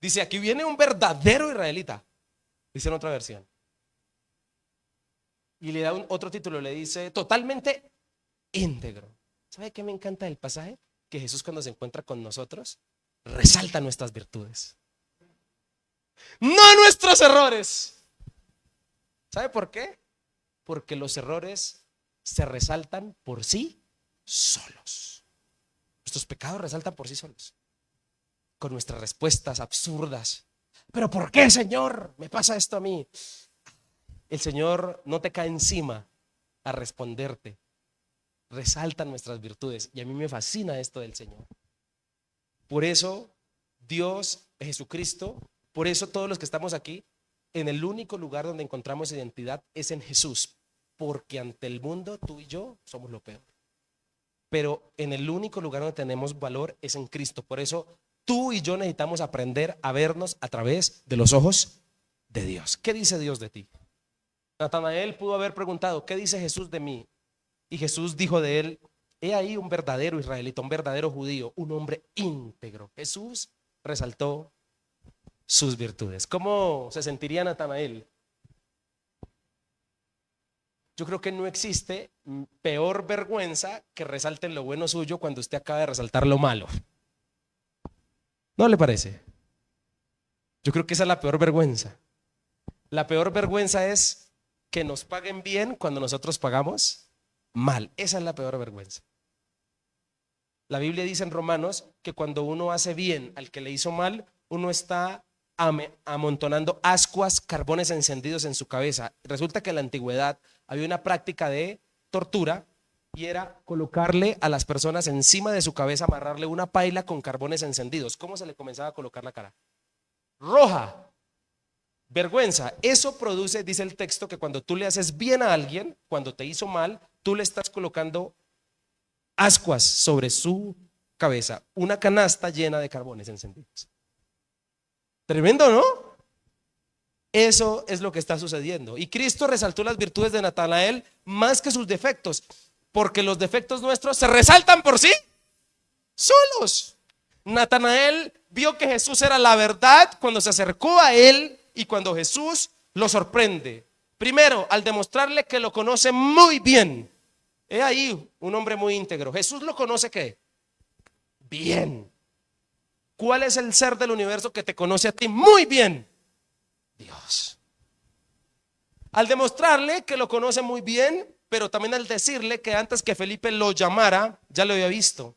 Dice: aquí viene un verdadero israelita. Dice en otra versión. Y le da otro título, le dice: totalmente íntegro. ¿Sabe qué me encanta del pasaje? Que Jesús, cuando se encuentra con nosotros, resalta nuestras virtudes, no nuestros errores. ¿Sabe por qué? Porque los errores se resaltan por sí solos. Nuestros pecados resaltan por sí solos, con nuestras respuestas absurdas. ¿Pero por qué, Señor, me pasa esto a mí? El Señor no te cae encima a responderte. Resaltan nuestras virtudes. Y a mí me fascina esto del Señor. Por eso Dios, Jesucristo, por eso todos los que estamos aquí, en el único lugar donde encontramos identidad es en Jesús. Porque ante el mundo tú y yo somos lo peor. Pero en el único lugar donde tenemos valor es en Cristo. Por eso tú y yo necesitamos aprender a vernos a través de los ojos de Dios. ¿Qué dice Dios de ti? Natanael pudo haber preguntado: ¿qué dice Jesús de mí? Y Jesús dijo de él: he ahí un verdadero israelita, un verdadero judío, un hombre íntegro. Jesús resaltó sus virtudes. ¿Cómo se sentiría Natanael? Yo creo que no existe peor vergüenza que resalten lo bueno suyo cuando usted acaba de resaltar lo malo. ¿No le parece? Yo creo que esa es la peor vergüenza. La peor vergüenza es que nos paguen bien cuando nosotros pagamos mal. Esa es la peor vergüenza. La Biblia dice en Romanos que cuando uno hace bien al que le hizo mal, uno está amontonando ascuas, carbones encendidos en su cabeza. Resulta que en la antigüedad había una práctica de tortura y era colocarle a las personas encima de su cabeza, amarrarle una paila con carbones encendidos. ¿Cómo se le comenzaba a colocar la cara? Roja. Vergüenza. Eso produce, dice el texto, que cuando tú le haces bien a alguien, cuando te hizo mal, tú le estás colocando ascuas sobre su cabeza, una canasta llena de carbones encendidos. Tremendo, ¿no? Eso es lo que está sucediendo. Y Cristo resaltó las virtudes de Natanael más que sus defectos, porque los defectos nuestros se resaltan por sí solos. Natanael vio que Jesús era la verdad cuando se acercó a él y cuando Jesús lo sorprende. Primero, al demostrarle que lo conoce muy bien. He ahí un hombre muy íntegro. Jesús lo conoce ¿qué? Bien. ¿Cuál es el ser del universo que te conoce a ti muy bien? Dios. Al demostrarle que lo conoce muy bien, pero también al decirle que antes que Felipe lo llamara, ya lo había visto.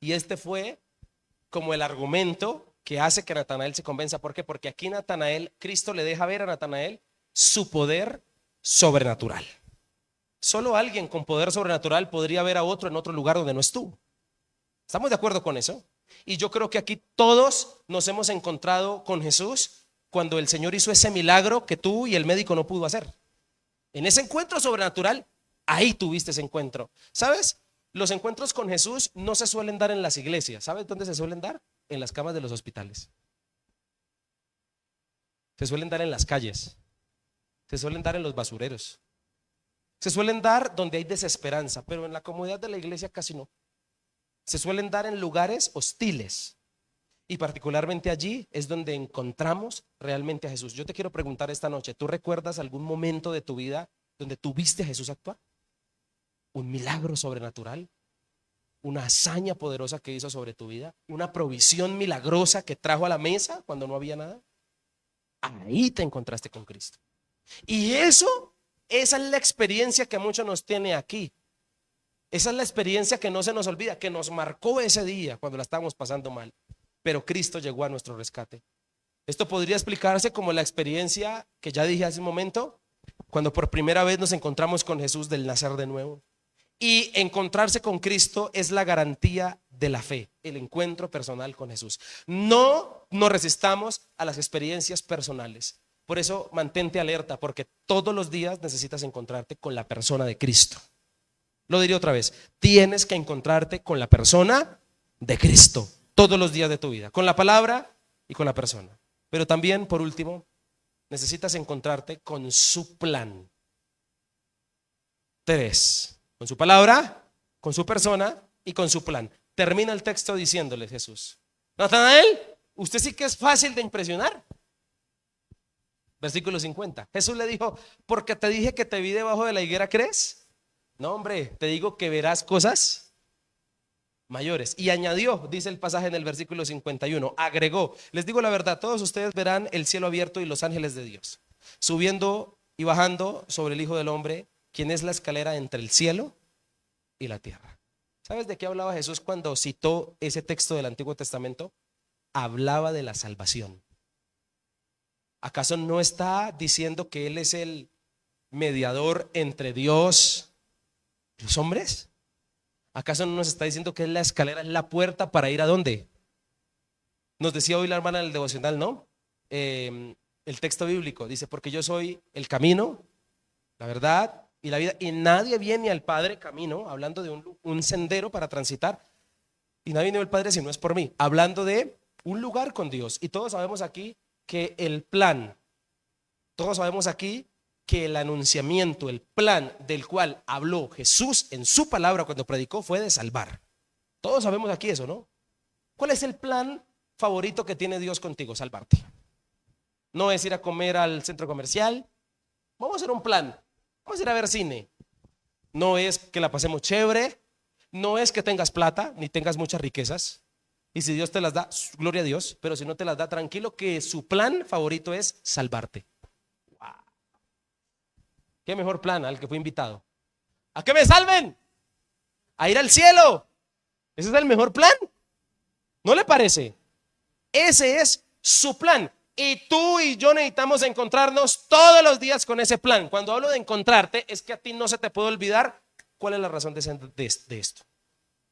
Y este fue como el argumento que hace que Natanael se convenza. ¿Por qué? Porque aquí Natanael, Cristo le deja ver a Natanael su poder sobrenatural. Solo alguien con poder sobrenatural podría ver a otro en otro lugar donde no estuvo. ¿Estamos de acuerdo con eso? Y yo creo que aquí todos nos hemos encontrado con Jesús cuando el Señor hizo ese milagro que tú y el médico no pudo hacer. En ese encuentro sobrenatural, ahí tuviste ese encuentro. ¿Sabes? Los encuentros con Jesús no se suelen dar en las iglesias. ¿Sabes dónde se suelen dar? En las camas de los hospitales. Se suelen dar en las calles. Se suelen dar en los basureros. Se suelen dar donde hay desesperanza, pero en la comodidad de la iglesia casi no. Se suelen dar en lugares hostiles. Y particularmente allí es donde encontramos realmente a Jesús. Yo te quiero preguntar esta noche, ¿tú recuerdas algún momento de tu vida donde tú viste a Jesús actuar? ¿Un milagro sobrenatural? ¿Una hazaña poderosa que hizo sobre tu vida? ¿Una provisión milagrosa que trajo a la mesa cuando no había nada? Ahí te encontraste con Cristo. Y esa es la experiencia que mucho nos tiene aquí. Esa es la experiencia que no se nos olvida, que nos marcó ese día cuando la estábamos pasando mal. Pero Cristo llegó a nuestro rescate. Esto podría explicarse como la experiencia que ya dije hace un momento, cuando por primera vez nos encontramos con Jesús del nacer de nuevo. Y encontrarse con Cristo es la garantía de la fe, el encuentro personal con Jesús. No nos resistamos a las experiencias personales. Por eso mantente alerta, porque todos los días necesitas encontrarte con la persona de Cristo. Lo diré otra vez, tienes que encontrarte con la persona de Cristo todos los días de tu vida, con la palabra y con la persona. Pero también, por último, necesitas encontrarte con su plan. 3, con su palabra, con su persona y con su plan. Termina el texto diciéndole Jesús: Natanael, usted sí que es fácil de impresionar. Versículo 50. Jesús le dijo: porque te dije que te vi debajo de la higuera, ¿crees? No, hombre, te digo que verás cosas mayores. Y añadió, dice el pasaje en el versículo 51, agregó: les digo la verdad, todos ustedes verán el cielo abierto y los ángeles de Dios subiendo y bajando sobre el Hijo del Hombre, quien es la escalera entre el cielo y la tierra. ¿Sabes de qué hablaba Jesús cuando citó ese texto del Antiguo Testamento? Hablaba de la salvación. ¿Acaso no está diciendo que Él es el mediador entre Dios y los hombres? ¿Acaso no nos está diciendo que es la escalera, es la puerta para ir a dónde? Nos decía hoy la hermana del devocional, ¿no? El texto bíblico dice: porque yo soy el camino, la verdad y la vida, y nadie viene al Padre, camino, hablando de un sendero para transitar, y nadie viene al Padre si no es por mí, hablando de un lugar con Dios. Y todos sabemos aquí que el plan, todos sabemos aquí que el anunciamiento, el plan del cual habló Jesús en su palabra cuando predicó fue de salvar. Todos sabemos aquí eso, ¿no? ¿Cuál es el plan favorito que tiene Dios contigo? Salvarte. No es ir a comer al centro comercial. Vamos a hacer un plan. Vamos a ir a ver cine. No es que la pasemos chévere. No es que tengas plata ni tengas muchas riquezas. Y si Dios te las da, gloria a Dios. Pero si no te las da, tranquilo, que su plan favorito es salvarte. Wow. ¿Qué mejor plan al que fue invitado? ¿A que me salven? ¿A ir al cielo? ¿Ese es el mejor plan? ¿No le parece? Ese es su plan. Y tú y yo necesitamos encontrarnos todos los días con ese plan. Cuando hablo de encontrarte, es que a ti no se te puede olvidar cuál es la razón de ser de esto.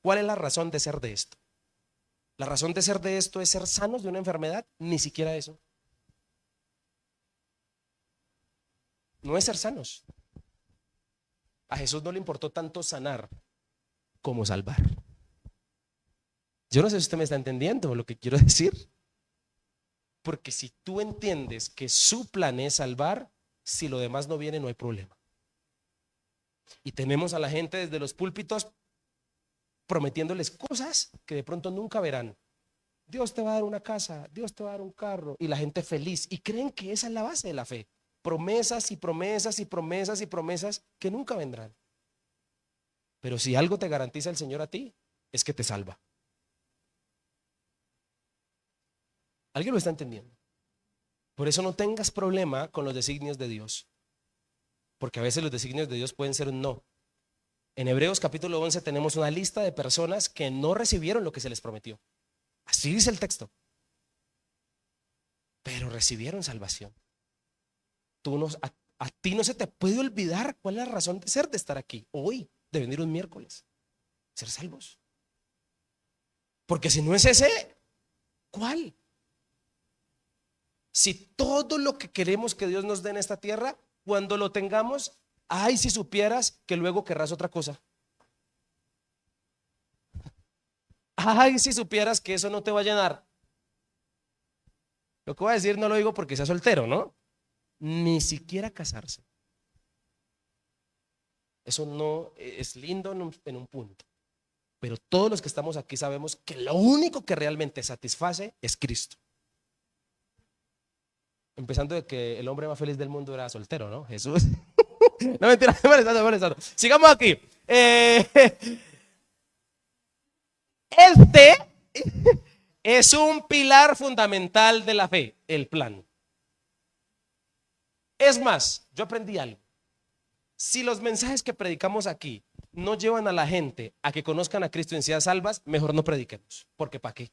¿Cuál es la razón de ser de esto? La razón de ser de esto es ser sanos de una enfermedad. Ni siquiera eso. No es ser sanos. A Jesús no le importó tanto sanar como salvar. Yo no sé si usted me está entendiendo lo que quiero decir. Porque si tú entiendes que su plan es salvar, si lo demás no viene, no hay problema. Y tenemos a la gente desde los púlpitos prometiéndoles cosas que de pronto nunca verán. Dios te va a dar una casa, Dios te va a dar un carro, y la gente feliz. Y creen que esa es la base de la fe. Promesas y promesas y promesas y promesas que nunca vendrán. Pero si algo te garantiza el Señor a ti, es que te salva. ¿Alguien lo está entendiendo? Por eso no tengas problema con los designios de Dios, porque a veces los designios de Dios pueden ser un no. En Hebreos capítulo 11 tenemos una lista de personas que no recibieron lo que se les prometió. Así dice el texto. Pero recibieron salvación. A ti no se te puede olvidar cuál es la razón de ser, de estar aquí hoy, de venir un miércoles, ser salvos. Porque si no es ese, ¿cuál? Si todo lo que queremos que Dios nos dé en esta tierra, cuando lo tengamos, ay, si supieras que luego querrás otra cosa. Ay, si supieras que eso no te va a llenar. Lo que voy a decir no lo digo porque sea soltero, ¿no? Ni siquiera casarse. Eso no es lindo en un punto. Pero todos los que estamos aquí sabemos que lo único que realmente satisface es Cristo. Empezando de que el hombre más feliz del mundo era soltero, ¿no? Jesús. No, mentira, molestando. Sigamos aquí. Este es un pilar fundamental de la fe, el plan. Es más, yo aprendí algo. Si los mensajes que predicamos aquí no llevan a la gente a que conozcan a Cristo y sean salvas, mejor no prediquemos, porque ¿para qué?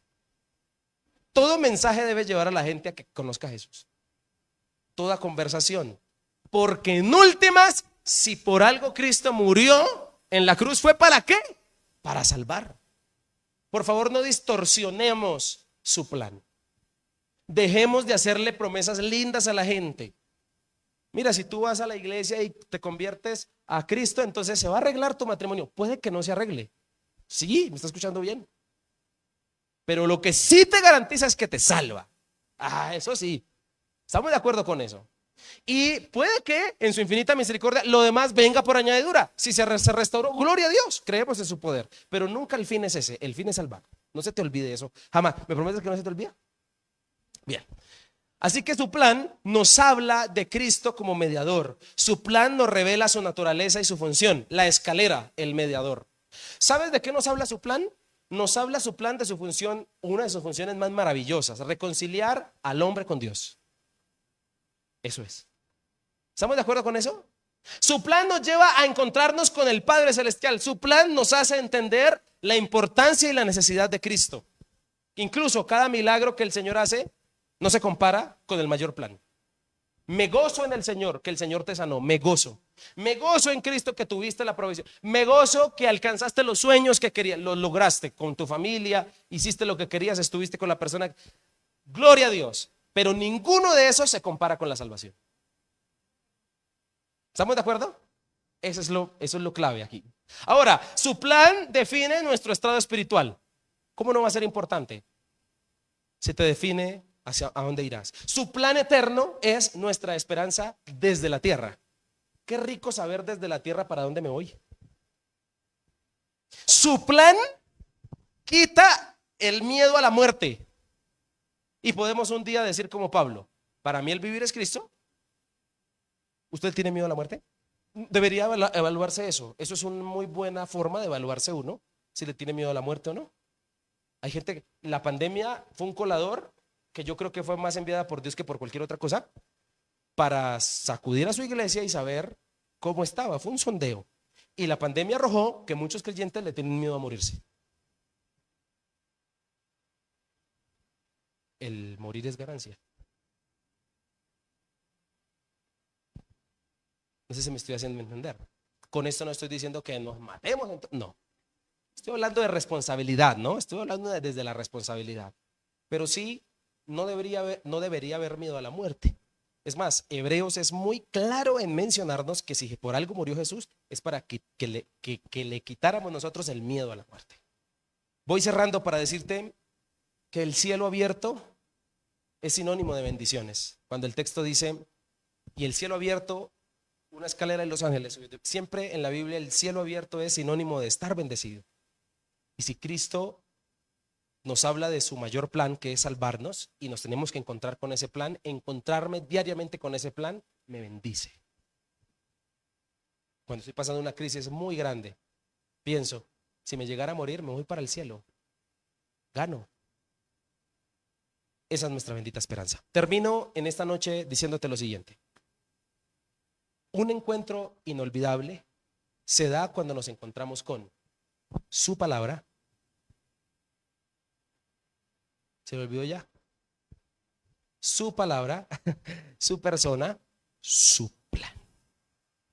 Todo mensaje debe llevar a la gente a que conozca a Jesús. Toda conversación. Porque en últimas, si por algo Cristo murió en la cruz, ¿fue para qué? Para salvar. Por favor, no distorsionemos su plan. Dejemos de hacerle promesas lindas a la gente. Mira, si tú vas a la iglesia y te conviertes a Cristo, entonces se va a arreglar tu matrimonio. Puede que no se arregle. Sí, me está escuchando bien. Pero lo que sí te garantiza es que te salva. Eso sí. Estamos de acuerdo con eso. Y puede que en su infinita misericordia lo demás venga por añadidura. Si se restauró, gloria a Dios, creemos en su poder. Pero nunca el fin es ese, el fin es salvar. No se te olvide eso, jamás. ¿Me prometes que no se te olvide? Bien. Así que su plan nos habla de Cristo como mediador. Su plan nos revela su naturaleza y su función. La escalera, el mediador. ¿Sabes de qué nos habla su plan? Nos habla su plan de su función, una de sus funciones más maravillosas, reconciliar al hombre con Dios. Eso es. ¿Estamos de acuerdo con eso? Su plan nos lleva a encontrarnos con el Padre Celestial. Su plan nos hace entender la importancia y la necesidad de Cristo. Incluso cada milagro que el Señor hace no se compara con el mayor plan. Me gozo en el Señor, que el Señor te sanó. Me gozo. Me gozo en Cristo que tuviste la provisión. Me gozo que alcanzaste los sueños que querías, los lograste con tu familia, hiciste lo que querías, estuviste con la persona. Gloria a Dios. Pero ninguno de esos se compara con la salvación. ¿Estamos de acuerdo? Eso es lo clave aquí. Ahora, su plan define nuestro estado espiritual. ¿Cómo no va a ser importante? Se te define hacia a dónde irás. Su plan eterno es nuestra esperanza desde la tierra. Qué rico saber desde la tierra para dónde me voy. Su plan quita el miedo a la muerte. Y podemos un día decir como Pablo, para mí el vivir es Cristo. ¿Usted tiene miedo a la muerte? Debería evaluarse eso. Eso es una muy buena forma de evaluarse uno, si le tiene miedo a la muerte o no. Hay gente que la pandemia fue un colador que yo creo que fue más enviada por Dios que por cualquier otra cosa para sacudir a su iglesia y saber cómo estaba. Fue un sondeo. Y la pandemia arrojó que muchos creyentes le tienen miedo a morirse. El morir es ganancia. No sé si me estoy haciendo entender. Con esto no estoy diciendo que nos matemos. No. Estoy hablando de responsabilidad, ¿no? Estoy hablando desde la responsabilidad. Pero sí, no debería haber miedo a la muerte. Es más, Hebreos es muy claro en mencionarnos que si por algo murió Jesús, es para que le quitáramos nosotros el miedo a la muerte. Voy cerrando para decirte que el cielo abierto es sinónimo de bendiciones. Cuando el texto dice, y el cielo abierto, una escalera en los ángeles, siempre en la Biblia el cielo abierto es sinónimo de estar bendecido. Y si Cristo nos habla de su mayor plan, que es salvarnos, y nos tenemos que encontrar con ese plan, encontrarme diariamente con ese plan, me bendice. Cuando estoy pasando una crisis muy grande, pienso, si me llegara a morir, me voy para el cielo. Gano. Esa es nuestra bendita esperanza. Termino en esta noche diciéndote lo siguiente. Un encuentro inolvidable se da cuando nos encontramos con su palabra. ¿Se me olvidó ya? Su palabra, su persona, su plan.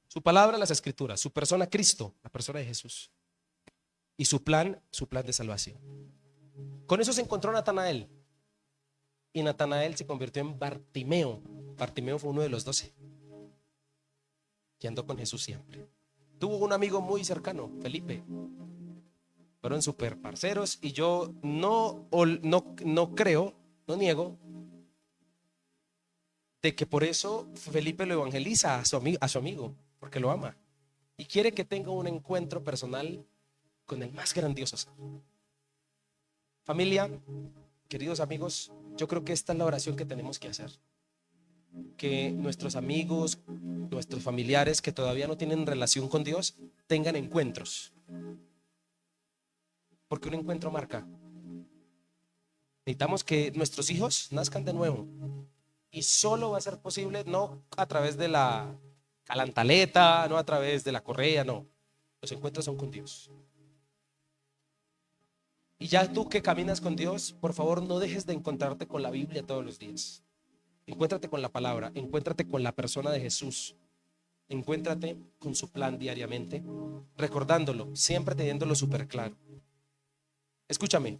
Su palabra, las escrituras, su persona, Cristo, la persona de Jesús. Y su plan de salvación. Con eso se encontró Natanael. Y Natanael se convirtió en Bartimeo. Bartimeo fue uno de los 12 que andó con Jesús siempre. Tuvo un amigo muy cercano, Felipe. Fueron súper parceros y yo no creo, no niego de que por eso Felipe lo evangeliza a su amigo, porque lo ama y quiere que tenga un encuentro personal con el más grandioso. Familia, queridos amigos, yo creo que esta es la oración que tenemos que hacer. Que nuestros amigos, nuestros familiares que todavía no tienen relación con Dios, tengan encuentros. Porque un encuentro marca. Necesitamos que nuestros hijos nazcan de nuevo. Y solo va a ser posible no a través de la calantaleta, no a través de la correa, no. Los encuentros son con Dios. Y ya tú que caminas con Dios, por favor no dejes de encontrarte con la Biblia todos los días. Encuéntrate con la palabra, encuéntrate con la persona de Jesús, encuéntrate con su plan diariamente, recordándolo, siempre teniéndolo súper claro. Escúchame,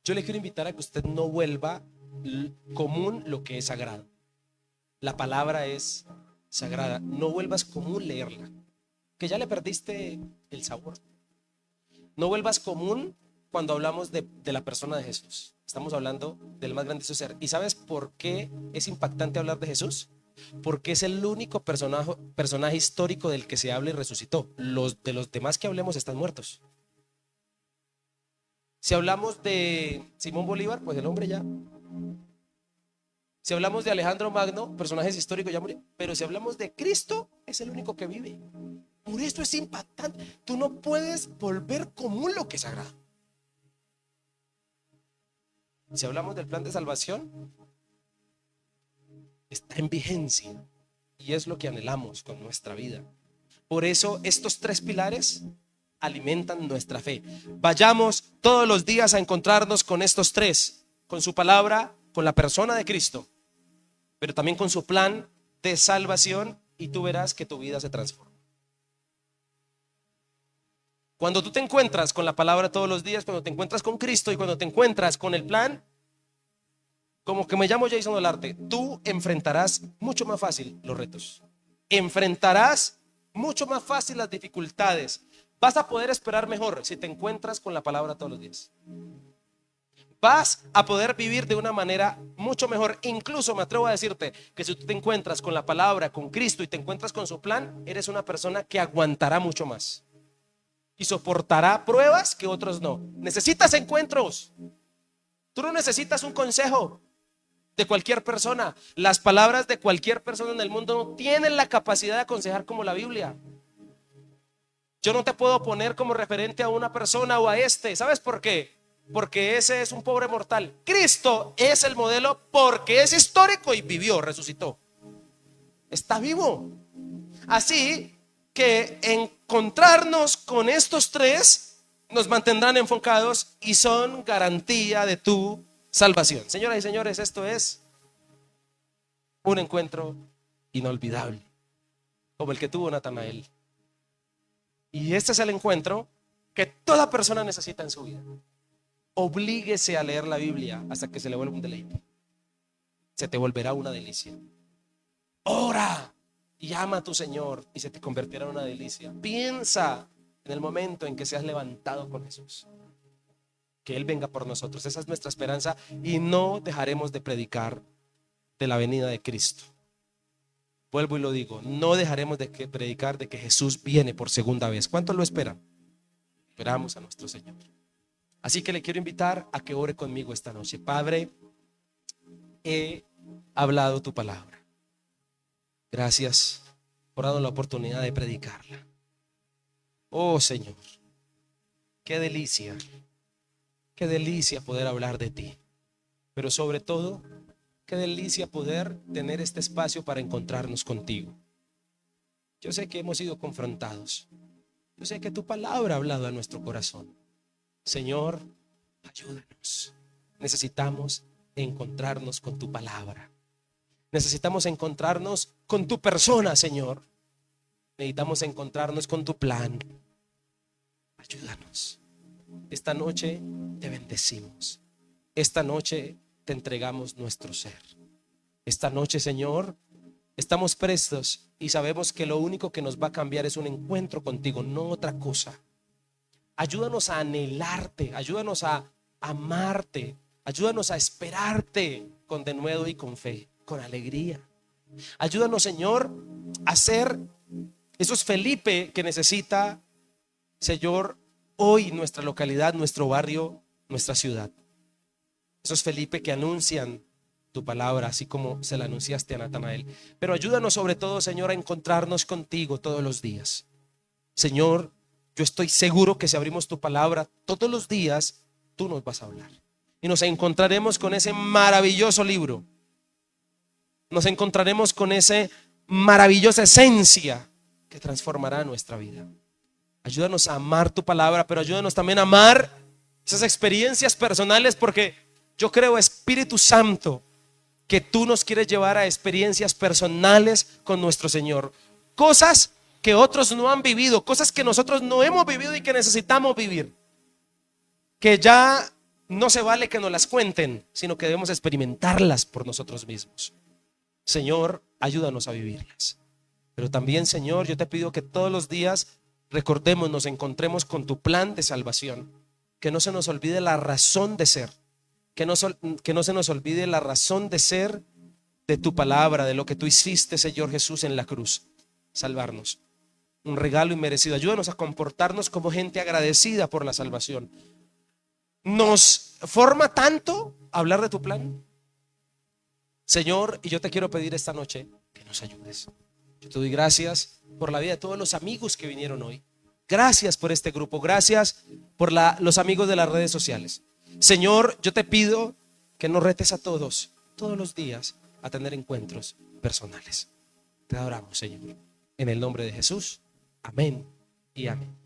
yo le quiero invitar a que usted no vuelva común lo que es sagrado. La palabra es sagrada, no vuelvas común leerla, que ya le perdiste el sabor. No vuelvas común cuando hablamos de la persona de Jesús. Estamos hablando del más grandioso ser. ¿Y sabes por qué es impactante hablar de Jesús? Porque es el único personaje histórico del que se habla y resucitó. De los demás que hablemos están muertos. Si hablamos de Simón Bolívar, pues el hombre ya. Si hablamos de Alejandro Magno, personajes históricos ya murió. Pero si hablamos de Cristo, es el único que vive. Por esto es impactante. Tú no puedes volver común lo que es sagrado. Si hablamos del plan de salvación, está en vigencia y es lo que anhelamos con nuestra vida. Por eso estos tres pilares alimentan nuestra fe. Vayamos todos los días a encontrarnos con estos tres, con su palabra, con la persona de Cristo, pero también con su plan de salvación, y tú verás que tu vida se transforma. Cuando tú te encuentras con la palabra todos los días, cuando te encuentras con Cristo y cuando te encuentras con el plan, como que me llamo Jason Olarte, tú enfrentarás mucho más fácil los retos, enfrentarás mucho más fácil las dificultades, vas a poder esperar mejor si te encuentras con la palabra todos los días. Vas a poder vivir de una manera mucho mejor. Incluso me atrevo a decirte que si tú te encuentras con la palabra, con Cristo, y te encuentras con su plan, eres una persona que aguantará mucho más y soportará pruebas que otros no. Necesitas encuentros. Tú no necesitas un consejo de cualquier persona. Las palabras de cualquier persona en el mundo no tienen la capacidad de aconsejar como la Biblia. Yo no te puedo poner como referente a una persona o a este. ¿Sabes por qué? Porque ese es un pobre mortal. Cristo es el modelo porque es histórico y vivió, resucitó. Está vivo. Así que encontrarnos con estos tres nos mantendrán enfocados y son garantía de tu salvación. Señoras y señores, esto es un encuentro inolvidable, como el que tuvo Natanael. Y este es el encuentro que toda persona necesita en su vida. Oblíguese a leer la Biblia hasta que se le vuelva un deleite. Se te volverá una delicia. Ora y ama a tu Señor y se te convertirá en una delicia. Piensa en el momento en que seas levantado con Jesús, que Él venga por nosotros. Esa es nuestra esperanza y no dejaremos de predicar de la venida de Cristo. Vuelvo y lo digo, no dejaremos de predicar de que Jesús viene por segunda vez. ¿Cuántos lo esperan? Esperamos a nuestro Señor. Así que le quiero invitar a que ore conmigo esta noche. Padre, he hablado tu palabra. Gracias por darnos la oportunidad de predicarla. Oh Señor, qué delicia poder hablar de ti. Pero sobre todo, qué delicia poder tener este espacio para encontrarnos contigo. Yo sé que hemos sido confrontados. Yo sé que tu palabra ha hablado a nuestro corazón. Señor, ayúdanos. Necesitamos encontrarnos con tu palabra. Necesitamos encontrarnos con tu persona, Señor. Necesitamos encontrarnos con tu plan. Ayúdanos. Esta noche te bendecimos. Esta noche te entregamos nuestro ser. Esta noche, Señor, estamos prestos y sabemos que lo único que nos va a cambiar es un encuentro contigo, no otra cosa. Ayúdanos a anhelarte, ayúdanos a amarte, ayúdanos a esperarte con denuedo y con fe, con alegría. Ayúdanos, Señor, a ser esos Felipe que necesita, Señor, hoy nuestra localidad, nuestro barrio, nuestra ciudad. Esos Felipe que anuncian tu palabra, así como se la anunciaste a Natanael. Pero ayúdanos sobre todo, Señor, a encontrarnos contigo todos los días. Señor, yo estoy seguro que si abrimos tu palabra todos los días, tú nos vas a hablar. Y nos encontraremos con ese maravilloso libro. Nos encontraremos con esa maravillosa esencia que transformará nuestra vida. Ayúdanos a amar tu palabra, pero ayúdanos también a amar esas experiencias personales, porque yo creo, Espíritu Santo, que tú nos quieres llevar a experiencias personales con nuestro Señor. Cosas que otros no han vivido, cosas que nosotros no hemos vivido y que necesitamos vivir. Que ya no se vale que nos las cuenten, sino que debemos experimentarlas por nosotros mismos. Señor, ayúdanos a vivirlas. Pero también, Señor, yo te pido que todos los días recordemos, nos encontremos con tu plan de salvación. Que no se nos olvide la razón de ser. Que no se nos olvide la razón de ser de tu palabra, de lo que tú hiciste, Señor Jesús, en la cruz. Salvarnos. Un regalo inmerecido. Ayúdanos a comportarnos como gente agradecida por la salvación. Nos forma tanto hablar de tu plan, Señor, y yo te quiero pedir esta noche que nos ayudes. Yo te doy gracias por la vida de todos los amigos que vinieron hoy. Gracias por este grupo, gracias por los amigos de las redes sociales. Señor, yo te pido que nos retes a todos, todos los días, a tener encuentros personales. Te adoramos, Señor, en el nombre de Jesús. Amén y amén.